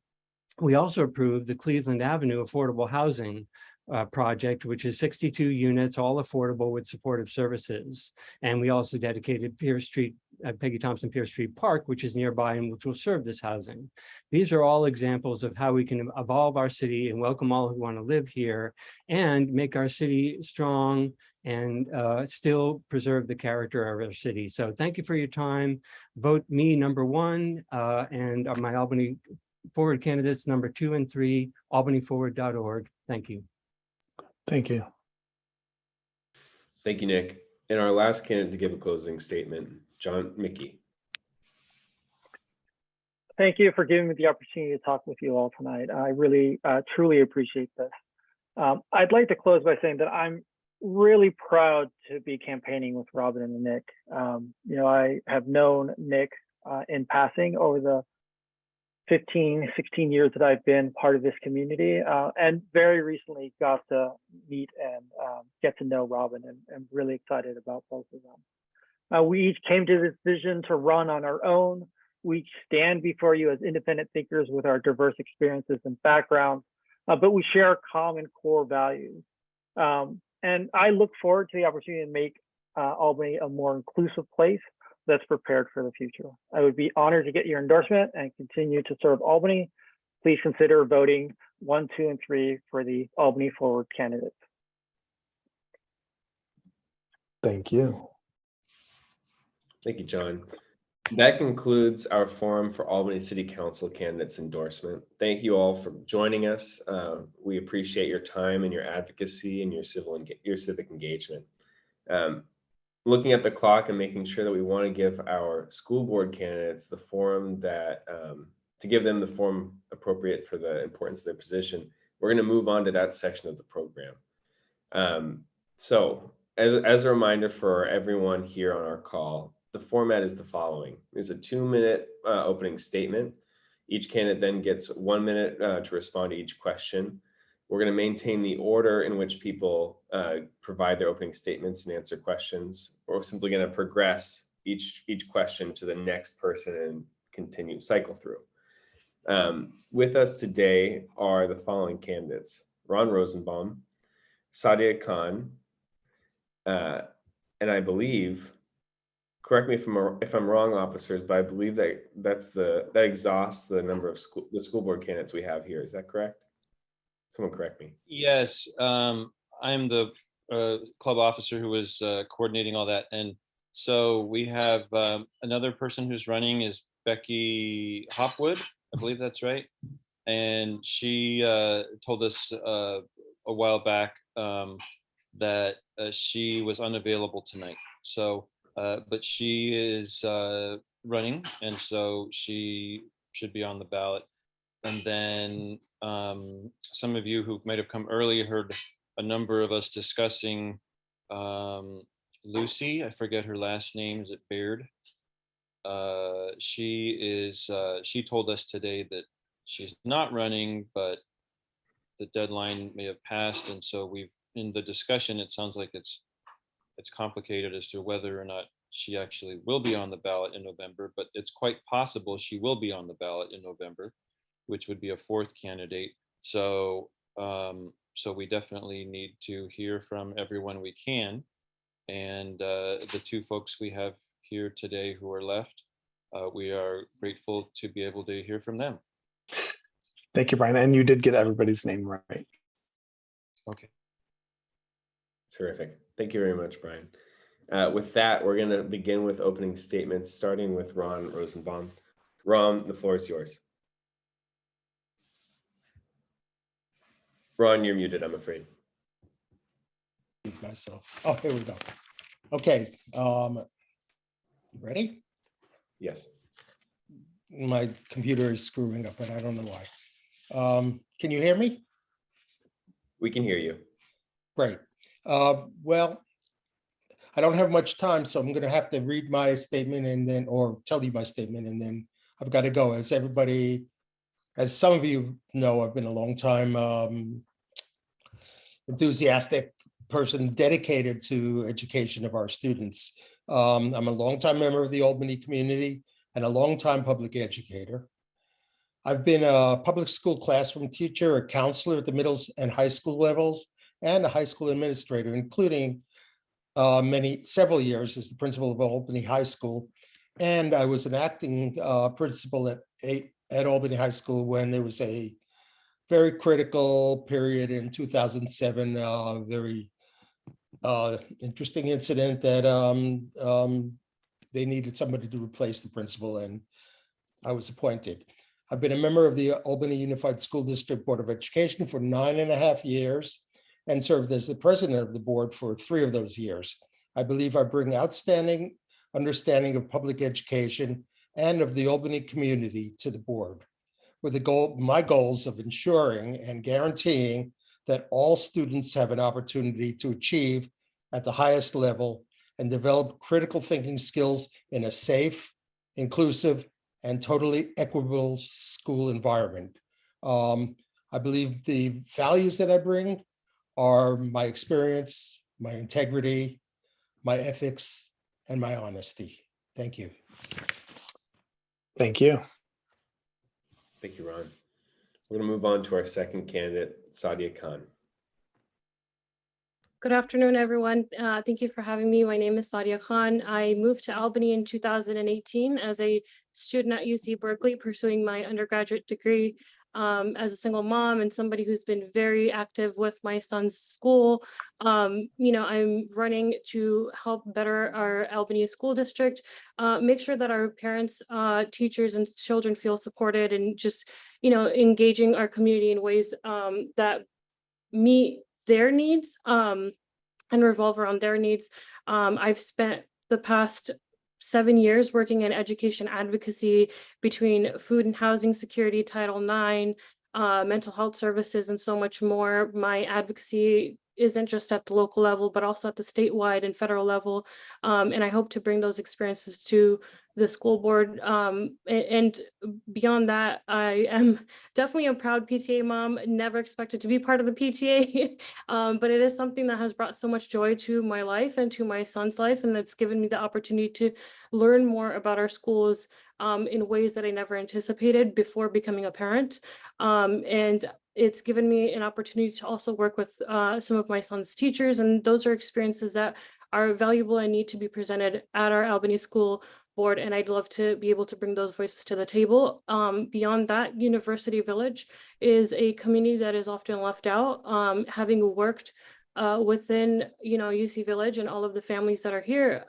[SPEAKER 4] we also approved the Cleveland Avenue Affordable Housing project, which is 62 units, all affordable with supportive services. And we also dedicated Pierce Street, Peggy Thompson Pierce Street Park, which is nearby and which will serve this housing. These are all examples of how we can evolve our city and welcome all who want to live here and make our city strong and still preserve the character of our city. So thank you for your time. Vote me number 1 and my Albany Forward candidates number 2 and 3, albanyforward.org. Thank you.
[SPEAKER 8] Thank you.
[SPEAKER 5] Thank you, Nick. And our last candidate to give a closing statement, John Mickey.
[SPEAKER 6] Thank you for giving me the opportunity to talk with you all tonight. I really, truly appreciate this. I'd like to close by saying that I'm really proud to be campaigning with Robin and Nick. You know, I have known Nick in passing over the 15, 16 years that I've been part of this community, and very recently got to meet and get to know Robin, and I'm really excited about both of them. We each came to this vision to run on our own. We each stand before you as independent thinkers with our diverse experiences and backgrounds, but we share common core values. And I look forward to the opportunity to make Albany a more inclusive place that's prepared for the future. I would be honored to get your endorsement and continue to serve Albany. Please consider voting 1, 2, and 3 for the Albany Forward candidates.
[SPEAKER 8] Thank you.
[SPEAKER 5] Thank you, John. That concludes our forum for Albany City Council candidates endorsement. Thank you all for joining us. We appreciate your time and your advocacy and your civic engagement. Looking at the clock and making sure that we want to give our school board candidates the forum that to give them the forum appropriate for the importance of their position, we're going to move on to that section of the program. So as a reminder for everyone here on our call, the format is the following. There's a 2-minute opening statement. Each candidate then gets 1 minute to respond to each question. We're going to maintain the order in which people provide their opening statements and answer questions. We're simply going to progress each question to the next person and continue cycle through. With us today are the following candidates: Ron Rosenbaum, Sadia Khan, and I believe, correct me if I'm wrong, officers, but I believe that exhausts the number of the school board candidates we have here. Is that correct? Someone correct me.
[SPEAKER 2] Yes, I'm the club officer who was coordinating all that. And so we have another person who's running is Becky Hopwood. I believe that's right. And she told us a while back that she was unavailable tonight. So, but she is running, and so she should be on the ballot. And then some of you who might have come early heard a number of us discussing Lucy. I forget her last name. Is it Baird? She told us today that she's not running, but the deadline may have passed. And so in the discussion, it sounds like it's complicated as to whether or not she actually will be on the ballot in November, but it's quite possible she will be on the ballot in November, which would be a 4th candidate. So, so we definitely need to hear from everyone we can. And the 2 folks we have here today who are left, we are grateful to be able to hear from them.
[SPEAKER 8] Thank you, Brian. And you did get everybody's name right.
[SPEAKER 2] Okay.
[SPEAKER 5] Terrific. Thank you very much, Brian. With that, we're going to begin with opening statements, starting with Ron Rosenbaum. Ron, the floor is yours. Ron, you're muted, I'm afraid.
[SPEAKER 10] Myself. Oh, here we go. Okay. Ready?
[SPEAKER 5] Yes.
[SPEAKER 10] My computer is screwing up, but I don't know why. Can you hear me?
[SPEAKER 5] We can hear you.
[SPEAKER 10] Great. Well, I don't have much time, so I'm going to have to read my statement and then, or tell you my statement, and then I've got to go. As some of you know, I've been a long time enthusiastic person dedicated to education of our students. I'm a longtime member of the Albany community and a longtime public educator. I've been a public school classroom teacher, a counselor at the middle and high school levels, and a high school administrator, including several years as the principal of Albany High School. And I was an acting principal at Albany High School when there was a very critical period in 2007, very interesting incident that they needed somebody to replace the principal, and I was appointed. I've been a member of the Albany Unified School District Board of Education for 9.5 years and served as the president of the board for 3 of those years. I believe I bring outstanding understanding of public education and of the Albany community to the board, with my goals of ensuring and guaranteeing that all students have an opportunity to achieve at the highest level and develop critical thinking skills in a safe, inclusive, and totally equitable school environment. I believe the values that I bring are my experience, my integrity, my ethics, and my honesty. Thank you.
[SPEAKER 8] Thank you.
[SPEAKER 5] Thank you, Ron. We're going to move on to our second candidate, Sadia Khan.
[SPEAKER 11] Good afternoon, everyone. Thank you for having me. My name is Sadia Khan. I moved to Albany in 2018 as a student at UC Berkeley, pursuing my undergraduate degree as a single mom and somebody who's been very active with my son's school. I'm running to help better our Albany school district, make sure that our parents, teachers, and children feel supported, and just, engaging our community in ways that meet their needs and revolve around their needs. I've spent the past 7 years working in education advocacy between food and housing security, Title IX, mental health services, and so much more. My advocacy isn't just at the local level, but also at the statewide and federal level. And I hope to bring those experiences to the school board. And beyond that, I am definitely a proud PTA mom, never expected to be part of the PTA, but it is something that has brought so much joy to my life and to my son's life. And that's given me the opportunity to learn more about our schools in ways that I never anticipated before becoming a parent. And it's given me an opportunity to also work with some of my son's teachers. And those are experiences that are valuable and need to be presented at our Albany School Board. And I'd love to be able to bring those voices to the table. Beyond that, University Village is a community that is often left out. Having worked within, UC Village and all of the families that are here,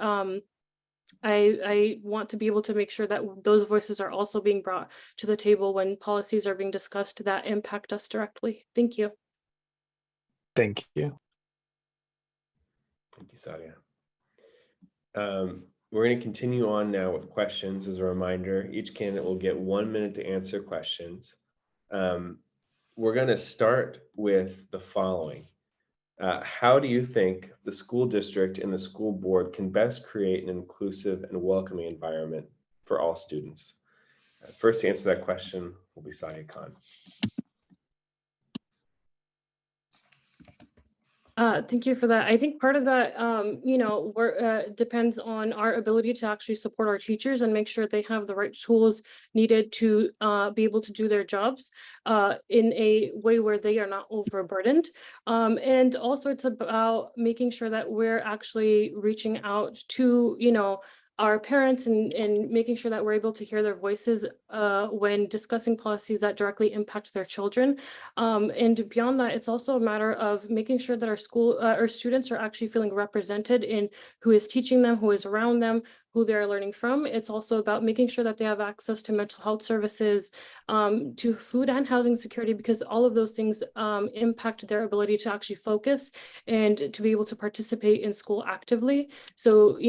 [SPEAKER 11] I want to be able to make sure that those voices are also being brought to the table when policies are being discussed that impact us directly. Thank you.
[SPEAKER 8] Thank you.
[SPEAKER 5] Thank you, Sadia. We're going to continue on now with questions. As a reminder, each candidate will get 1 minute to answer questions. We're going to start with the following. How do you think the school district and the school board can best create an inclusive and welcoming environment for all students? First to answer that question will be Sadia Khan.
[SPEAKER 11] Thank you for that. I think part of that, depends on our ability to actually support our teachers and make sure they have the right tools needed to be able to do their jobs in a way where they are not overburdened. And also it's about making sure that we're actually reaching out to, our parents and making sure that we're able to hear their voices when discussing policies that directly impact their children. And beyond that, it's also a matter of making sure that our students are actually feeling represented in who is teaching them, who is around them, who they're learning from. It's also about making sure that they have access to mental health services, to food and housing security, because all of those things impact their ability to actually focus and to be able to participate in school actively. So,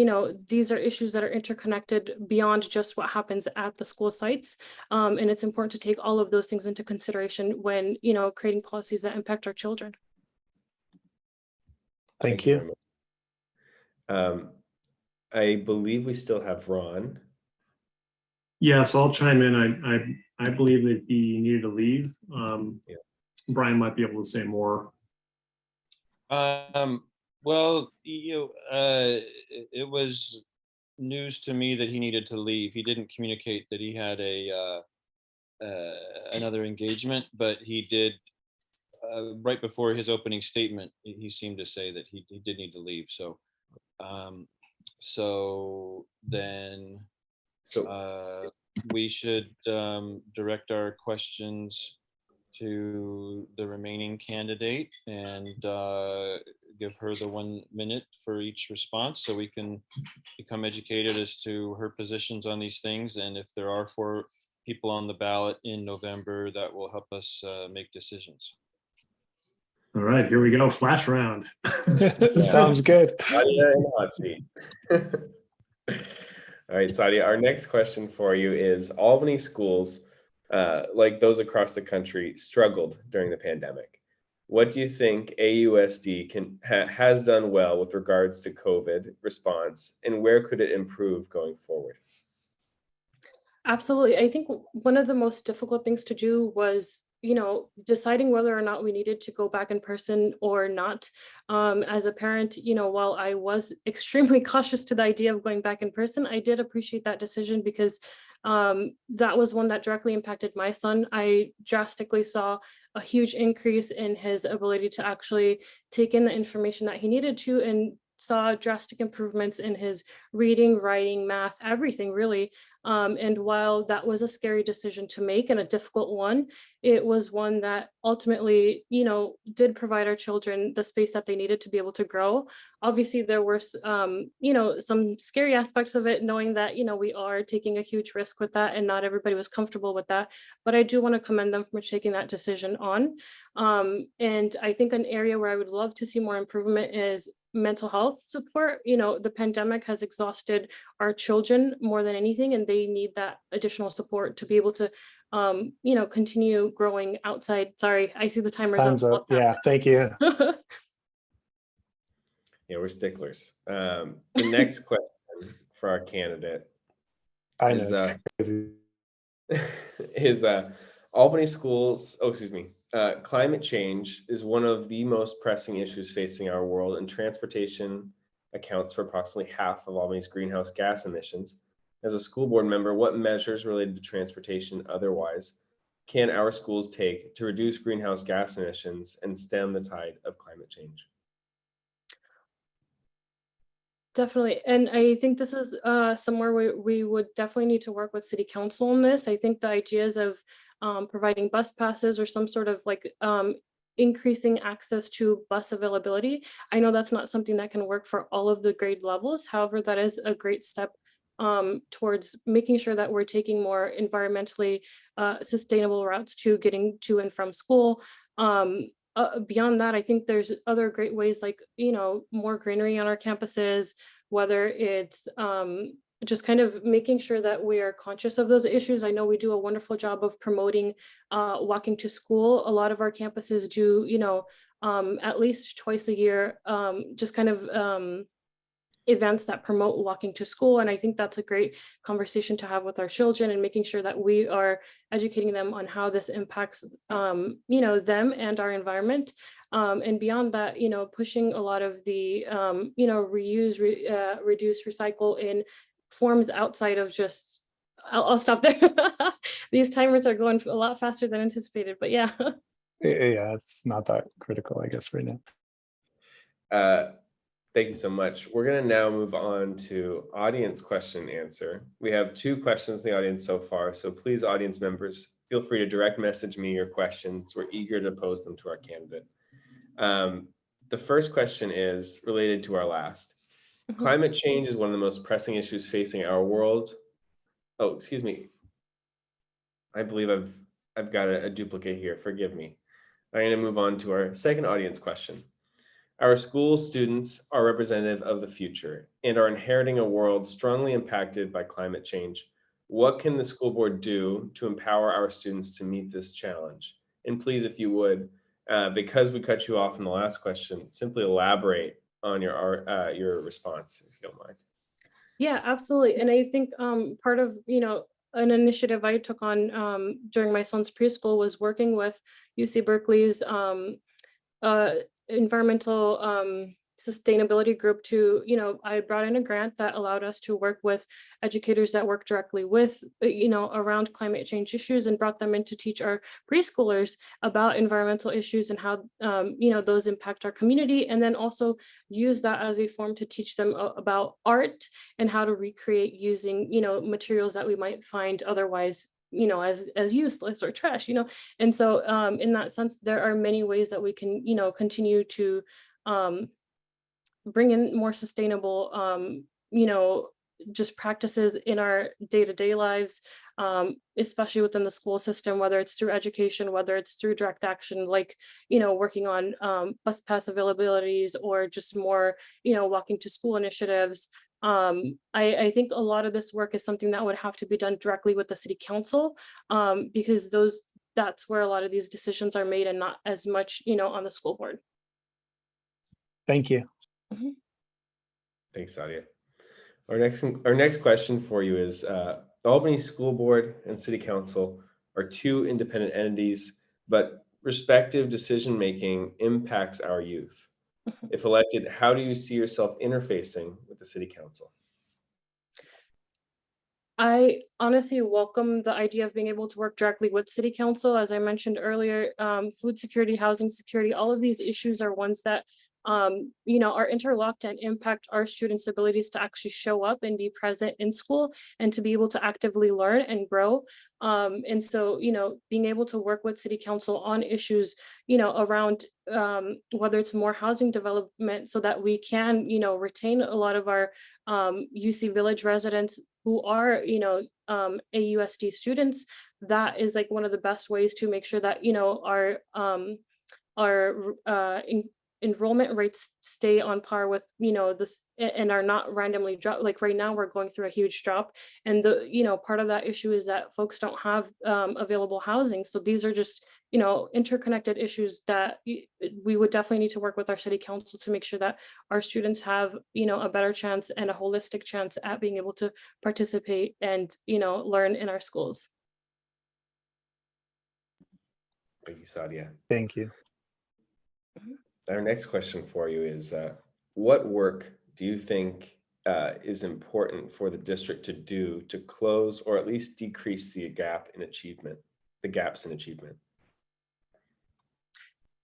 [SPEAKER 11] these are issues that are interconnected beyond just what happens at the school sites. And it's important to take all of those things into consideration when, creating policies that impact our children.
[SPEAKER 8] Thank
[SPEAKER 5] very
[SPEAKER 8] you.
[SPEAKER 5] much. I believe we still have Ron.
[SPEAKER 12] Yeah, so I'll chime in. I believe that he needed to leave.
[SPEAKER 5] Yeah.
[SPEAKER 12] Brian might be able to say more.
[SPEAKER 2] Well, it was news to me that he needed to leave. He didn't communicate that he had another engagement, but he did right before his opening statement. He seemed to say that he did need to leave. So, so then we should direct our questions to the remaining candidate and give her the 1 minute for each response so we can become educated as to her positions on these things. And if there are 4 people on the ballot in November, that will help us make decisions.
[SPEAKER 12] All right, here we go. Flash round.
[SPEAKER 8] Sounds good.
[SPEAKER 5] Sadia in the hot seat. All right, Sadia, our next question for you is Albany schools, like those across the country, struggled during the pandemic. What do you think AUSD has done well with regards to COVID response, and where could it improve going forward?
[SPEAKER 11] Absolutely. I think one of the most difficult things to do was, deciding whether or not we needed to go back in person or not. As a parent, while I was extremely cautious to the idea of going back in person, I did appreciate that decision because that was one that directly impacted my son. I drastically saw a huge increase in his ability to actually take in the information that he needed to, and saw drastic improvements in his reading, writing, math, everything really. And while that was a scary decision to make and a difficult one, it was one that ultimately, did provide our children the space that they needed to be able to grow. Obviously, there were, some scary aspects of it, knowing that, we are taking a huge risk with that and not everybody was comfortable with that. But I do want to commend them for taking that decision on. And I think an area where I would love to see more improvement is mental health support. The pandemic has exhausted our children more than anything, and they need that additional support to be able to, continue growing outside. Sorry, I see the timer's
[SPEAKER 8] Time's
[SPEAKER 11] up.
[SPEAKER 8] up. Yeah, thank you.
[SPEAKER 5] Yeah, we're sticklers. The next question for our candidate
[SPEAKER 8] I
[SPEAKER 5] is,
[SPEAKER 8] know. It's crazy.
[SPEAKER 5] is Albany schools, climate change is one of the most pressing issues facing our world, and transportation accounts for approximately half of Albany's greenhouse gas emissions. As a school board member, what measures related to transportation otherwise can our schools take to reduce greenhouse gas emissions and stem the tide of climate change?
[SPEAKER 11] Definitely. And I think this is somewhere we would definitely need to work with city council on this. I think the ideas of providing bus passes or some sort of increasing access to bus availability. I know that's not something that can work for all of the grade levels. However, that is a great step towards making sure that we're taking more environmentally sustainable routes to getting to and from school. Beyond that, I think there's other great ways like, more greenery on our campuses, whether it's just kind of making sure that we are conscious of those issues. I know we do a wonderful job of promoting walking to school. A lot of our campuses do, at least twice a year, just kind of events that promote walking to school. And I think that's a great conversation to have with our children and making sure that we are educating them on how this impacts, them and our environment. And beyond that, pushing a lot of the, reuse, reduce, recycle in forms outside of just, I'll stop there. These timers are going a lot faster than anticipated, but yeah.
[SPEAKER 8] Yeah, it's not that critical, I guess, right now.
[SPEAKER 5] Thank you so much. We're going to now move on to audience question and answer. We have 2 questions from the audience so far, so please, audience members, feel free to direct message me your questions. We're eager to pose them to our candidate. The first question is related to our last. Climate change is one of the most pressing issues facing our world. Oh, excuse me. I believe I've got a duplicate here. Forgive me. I'm going to move on to our second audience question. Our school students are representative of the future and are inheriting a world strongly impacted by climate change. What can the school board do to empower our students to meet this challenge? And please, if you would, because we cut you off in the last question, simply elaborate on your response, if you don't mind.
[SPEAKER 11] Yeah, absolutely. And I think part of, an initiative I took on during my son's preschool was working with UC Berkeley's uh, environmental sustainability group to, I brought in a grant that allowed us to work with educators that work directly with, around climate change issues, and brought them in to teach our preschoolers about environmental issues and how, those impact our community. And then also use that as a form to teach them about art and how to recreate using, materials that we might find otherwise as useless or trash, and so in that sense there are many ways that we can continue to bring in more sustainable just practices in our day-to-day lives, especially within the school system, whether it's through education, whether it's through direct action, like working on bus pass availabilities, or just more walking to school initiatives. I think a lot of this work is something that would have to be done directly with the city council, because that's where a lot of these decisions are made, and not as much on the school board.
[SPEAKER 8] Thank you.
[SPEAKER 11] Mhm.
[SPEAKER 5] Thanks, Sadia. Our next question for you is, the Albany School Board and City Council are two independent entities, but respective decision-making impacts our youth. If elected, how do you see yourself interfacing with the City Council?
[SPEAKER 11] I honestly welcome the idea of being able to work directly with City Council. As I mentioned earlier, food security, housing security, all of these issues are ones that are interlocked and impact our students' abilities to actually show up and be present in school, and to be able to actively learn and grow. And so, being able to work with City Council on issues, around whether it's more housing development, so that we can, retain a lot of our UC Village residents who are, AUSD students. That is like one of the best ways to make sure that, our enrollment rates stay on par with this, and are not randomly drop. Like right now we're going through a huge drop, and the part of that issue is that folks don't have available housing. So these are just interconnected issues that we would definitely need to work with our city council to make sure that our students have a better chance and a holistic chance at being able to participate and learn in our schools.
[SPEAKER 5] Thank you, Sadia.
[SPEAKER 8] Thank you.
[SPEAKER 5] Our next question for you is, what work do you think is important for the district to do to close, or at least decrease the gaps in achievement?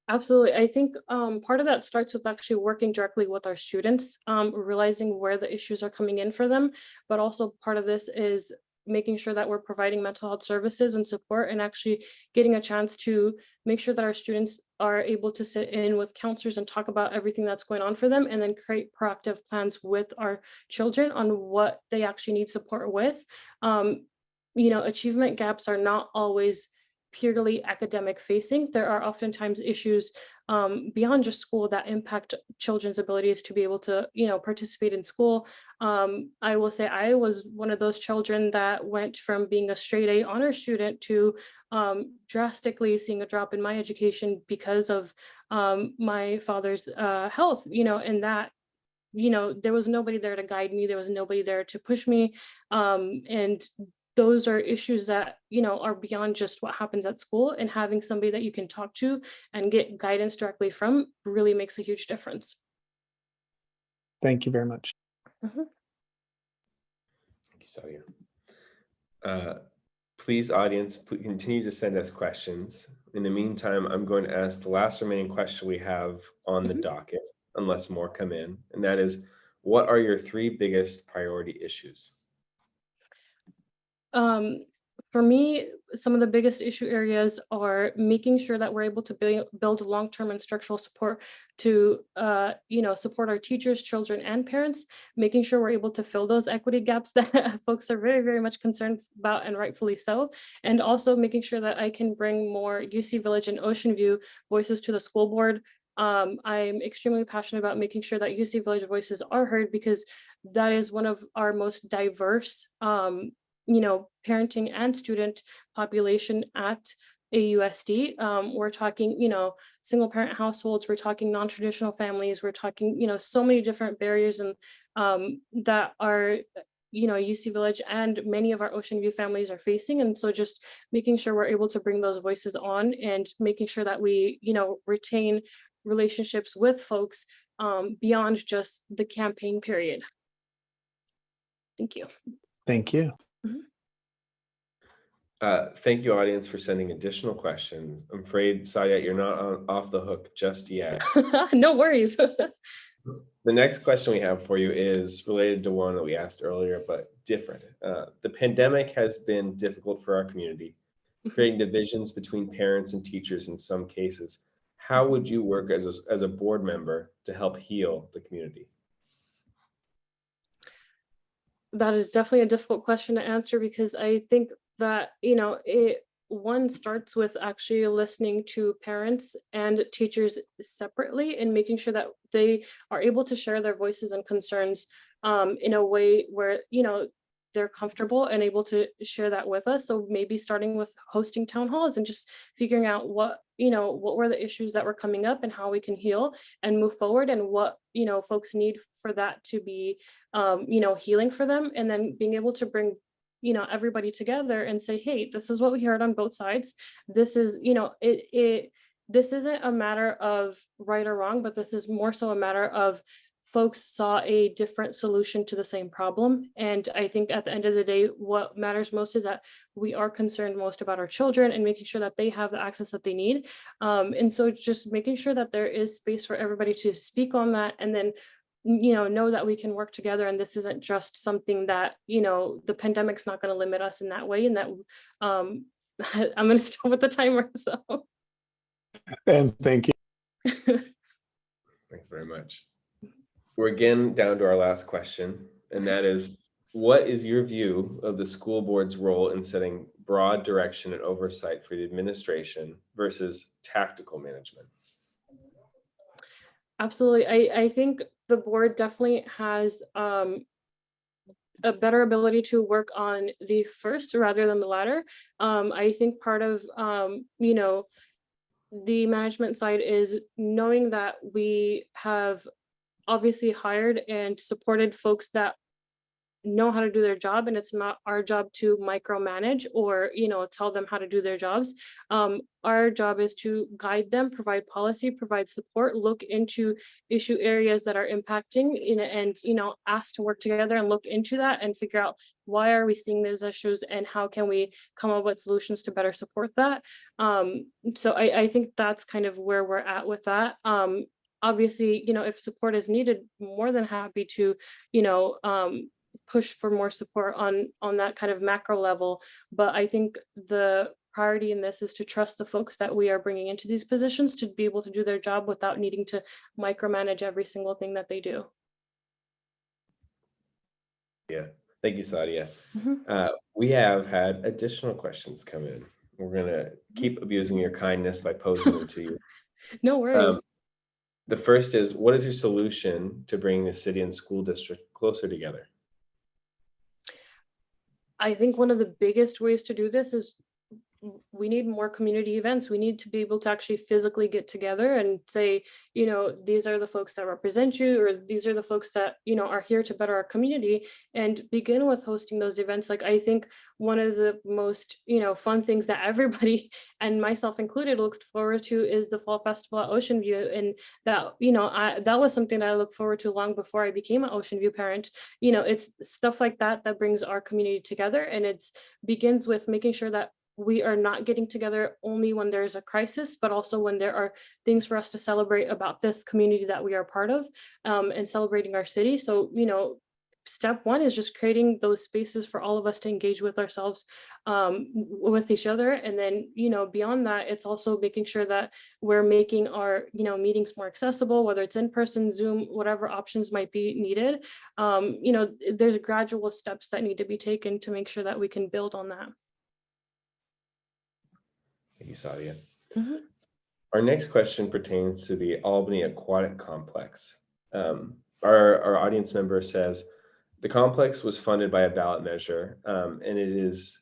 [SPEAKER 11] Absolutely. I think part of that starts with actually working directly with our students, realizing where the issues are coming in for them. But also part of this is making sure that we're providing mental health services and support, and actually getting a chance to make sure that our students are able to sit in with counselors and talk about everything that's going on for them, and then create proactive plans with our children on what they actually need support with. Achievement gaps are not always purely academic facing. There are oftentimes issues beyond just school that impact children's abilities to be able to, participate in school. I will say I was one of those children that went from being a straight A honor student to drastically seeing a drop in my education because of my father's health, and that there was nobody there to guide me. There was nobody there to push me. And those are issues that, are beyond just what happens at school, and having somebody that you can talk to and get guidance directly from really makes a huge difference.
[SPEAKER 8] Thank you very much.
[SPEAKER 11] Mhm.
[SPEAKER 5] Thank you, Sadia. Please, audience, please continue to send us questions. In the meantime, I'm going to ask the last remaining question we have on the docket, unless more come in, and that is, what are your 3 biggest priority issues?
[SPEAKER 11] For me, some of the biggest issue areas are making sure that we're able to build long-term and structural support to, support our teachers, children, and parents, making sure we're able to fill those equity gaps that folks are very, very much concerned about, and rightfully so. And also making sure that I can bring more UC Village and Ocean View voices to the school board. I'm extremely passionate about making sure that UC Village voices are heard, because that is one of our most diverse parenting and student population at AUSD. We're talking, single parent households, we're talking non-traditional families, we're talking, so many different barriers and that are, UC Village and many of our Ocean View families are facing. And so just making sure we're able to bring those voices on and making sure that we, retain relationships with folks beyond just the campaign period. Thank you.
[SPEAKER 8] Thank you.
[SPEAKER 5] Thank you, audience, for sending additional questions. I'm afraid, Sadia, you're not off the hook just yet.
[SPEAKER 11] No worries.
[SPEAKER 5] The next question we have for you is related to one that we asked earlier, but different. The pandemic has been difficult for our community, creating divisions between parents and teachers in some cases. How would you work as a board member to help heal the community?
[SPEAKER 11] That is definitely a difficult question to answer because I think that, one starts with actually listening to parents and teachers separately and making sure that they are able to share their voices and concerns in a way where, they're comfortable and able to share that with us. So maybe starting with hosting town halls and just figuring out what were the issues that were coming up and how we can heal and move forward and what, folks need for that to be, healing for them. And then being able to bring, everybody together and say, hey, this is what we heard on both sides. This is, this isn't a matter of right or wrong, but this is more so a matter of folks saw a different solution to the same problem. And I think at the end of the day, what matters most is that we are concerned most about our children and making sure that they have the access that they need. And so just making sure that there is space for everybody to speak on that and then know that we can work together and this isn't just something that, the pandemic's not going to limit us in that way and that I'm going to stop with the timer. So.
[SPEAKER 8] And thank you.
[SPEAKER 5] Thanks very much. We're again down to our last question, and that is, what is your view of the school board's role in setting broad direction and oversight for the administration versus tactical management?
[SPEAKER 11] Absolutely. I think the board definitely has a better ability to work on the first rather than the latter. I think part of, the management side is knowing that we have obviously hired and supported folks that know how to do their job, and it's not our job to micromanage or tell them how to do their jobs. Our job is to guide them, provide policy, provide support, look into issue areas that are impacting and ask to work together and look into that and figure out why are we seeing those issues and how can we come up with solutions to better support that. So I think that's kind of where we're at with that. Obviously, if support is needed, more than happy to, push for more support on that kind of macro level. But I think the priority in this is to trust the folks that we are bringing into these positions to be able to do their job without needing to micromanage every single thing that they do.
[SPEAKER 5] Yeah, thank you, Sadia. We have had additional questions come in. We're gonna keep abusing your kindness by posing them to you.
[SPEAKER 11] No worries.
[SPEAKER 5] The first is, what is your solution to bringing the city and school district closer together?
[SPEAKER 11] I think one of the biggest ways to do this is we need more community events. We need to be able to actually physically get together and say, these are the folks that represent you, or these are the folks that, are here to better our community, and begin with hosting those events. Like, I think one of the most, fun things that everybody and myself included looks forward to is the Fall Festival at Ocean View. And that, that was something that I looked forward to long before I became an Ocean View parent. It's stuff like that that brings our community together. And it begins with making sure that we are not getting together only when there's a crisis, but also when there are things for us to celebrate about this community that we are part of, and celebrating our city. So, step one is just creating those spaces for all of us to engage with ourselves, with each other. And then, beyond that, it's also making sure that we're making our, meetings more accessible, whether it's in person, Zoom, whatever options might be needed. There's gradual steps that need to be taken to make sure that we can build on that.
[SPEAKER 5] Thank you, Sadia. Our next question pertains to the Albany Aquatic Complex. Our audience member says, the complex was funded by a ballot measure, and it is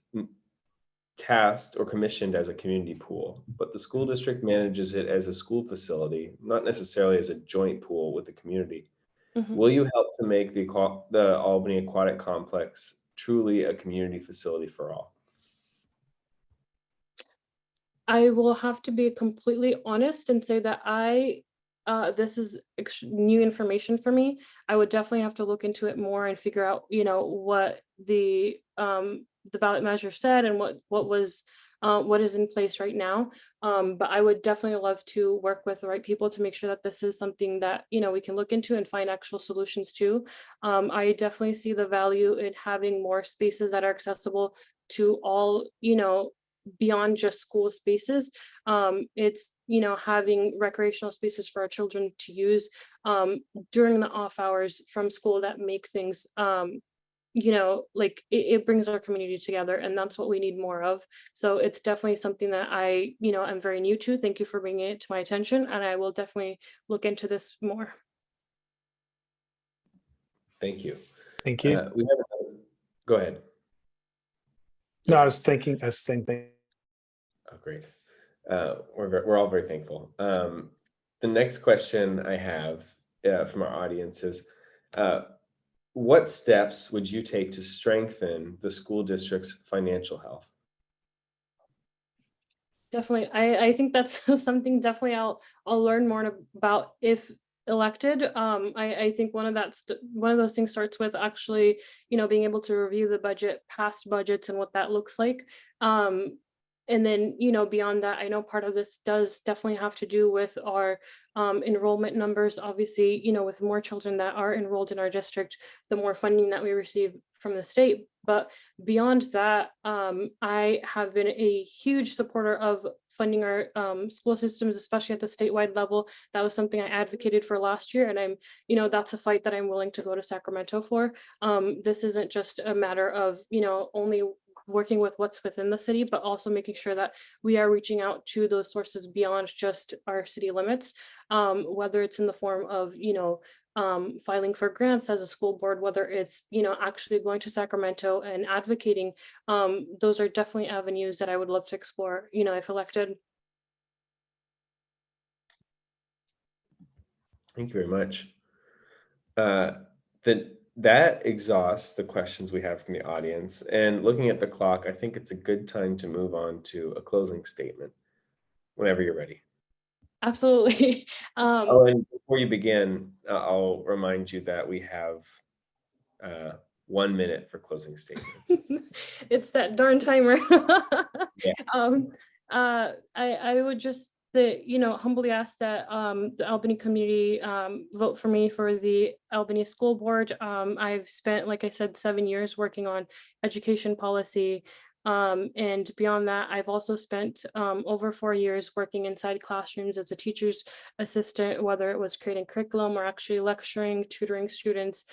[SPEAKER 5] tasked or commissioned as a community pool, but the school district manages it as a school facility, not necessarily as a joint pool with the community.
[SPEAKER 11] Mhm.
[SPEAKER 5] Will you help to make the Albany Aquatic Complex truly a community facility for all?
[SPEAKER 11] I will have to be completely honest and say that this is new information for me. I would definitely have to look into it more and figure out, what the ballot measure said and what is in place right now. But I would definitely love to work with the right people to make sure that this is something that, we can look into and find actual solutions to. I definitely see the value in having more spaces that are accessible to all, beyond just school spaces. It's, having recreational spaces for our children to use during the off hours from school that make things, like it brings our community together, and that's what we need more of. So it's definitely something that I, am very new to. Thank you for bringing it to my attention, and I will definitely look into this more.
[SPEAKER 5] Thank you.
[SPEAKER 8] Thank you.
[SPEAKER 5] Go ahead.
[SPEAKER 8] No, I was thinking the same thing.
[SPEAKER 5] Oh, great. We're all very thankful. The next question I have from our audience is, what steps would you take to strengthen the school district's financial health?
[SPEAKER 11] Definitely. I think that's something definitely I'll learn more about if elected. I think one of those things starts with actually, being able to review the budget, past budgets, and what that looks like. And then, beyond that, I know part of this does definitely have to do with our enrollment numbers. Obviously, with more children that are enrolled in our district, the more funding that we receive from the state. But beyond that, I have been a huge supporter of funding our school systems, especially at the statewide level. That was something I advocated for last year, and that's a fight that I'm willing to go to Sacramento for. This isn't just a matter of, only working with what's within the city, but also making sure that we are reaching out to those sources beyond just our city limits, whether it's in the form of, filing for grants as a school board, whether it's, actually going to Sacramento and advocating. Those are definitely avenues that I would love to explore, if elected.
[SPEAKER 5] Thank you very much. That exhausts the questions we have from the audience. And looking at the clock, I think it's a good time to move on to a closing statement whenever you're ready.
[SPEAKER 11] Absolutely.
[SPEAKER 5] And before you begin, I'll remind you that we have 1 minute for closing statements.
[SPEAKER 11] It's that darn timer.
[SPEAKER 5] Yeah.
[SPEAKER 11] I would just humbly ask that the Albany community vote for me for the Albany School Board. I've spent, like I said, 7 years working on education policy. And beyond that, I've also spent over 4 years working inside classrooms as a teacher's assistant, whether it was creating curriculum or actually lecturing, tutoring students.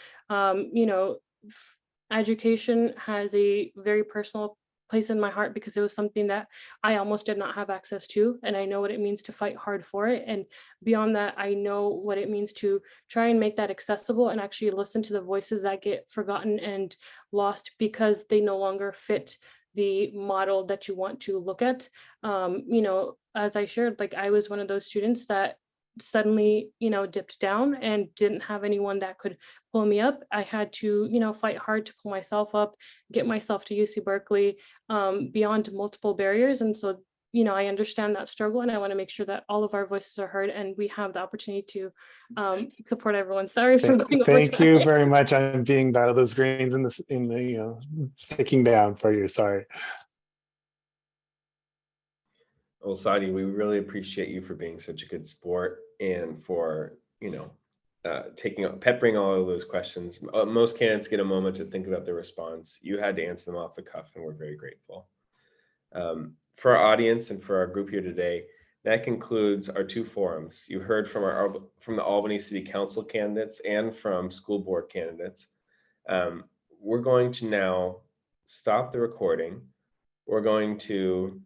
[SPEAKER 11] Education has a very personal place in my heart because it was something that I almost did not have access to, and I know what it means to fight hard for it. And beyond that, I know what it means to try and make that accessible and actually listen to the voices that get forgotten and lost because they no longer fit the model that you want to look at. As I shared, like I was one of those students that suddenly, dipped down and didn't have anyone that could pull me up. I had to, fight hard to pull myself up, get myself to UC Berkeley, beyond multiple barriers. And so, I understand that struggle, and I want to make sure that all of our voices are heard and we have the opportunity to support everyone. Sorry for going over
[SPEAKER 8] Thank you
[SPEAKER 11] time.
[SPEAKER 8] very much. I'm being those greens in the sticking down for you. Sorry.
[SPEAKER 5] Well, Sadi, we really appreciate you for being such a good sport and for, peppering all of those questions. Most candidates get a moment to think about their response. You had to answer them off the cuff, and we're very grateful. For our audience and for our group here today, that concludes our 2 forums. You heard from the Albany City Council candidates and from school board candidates. We're going to now stop the recording. We're going to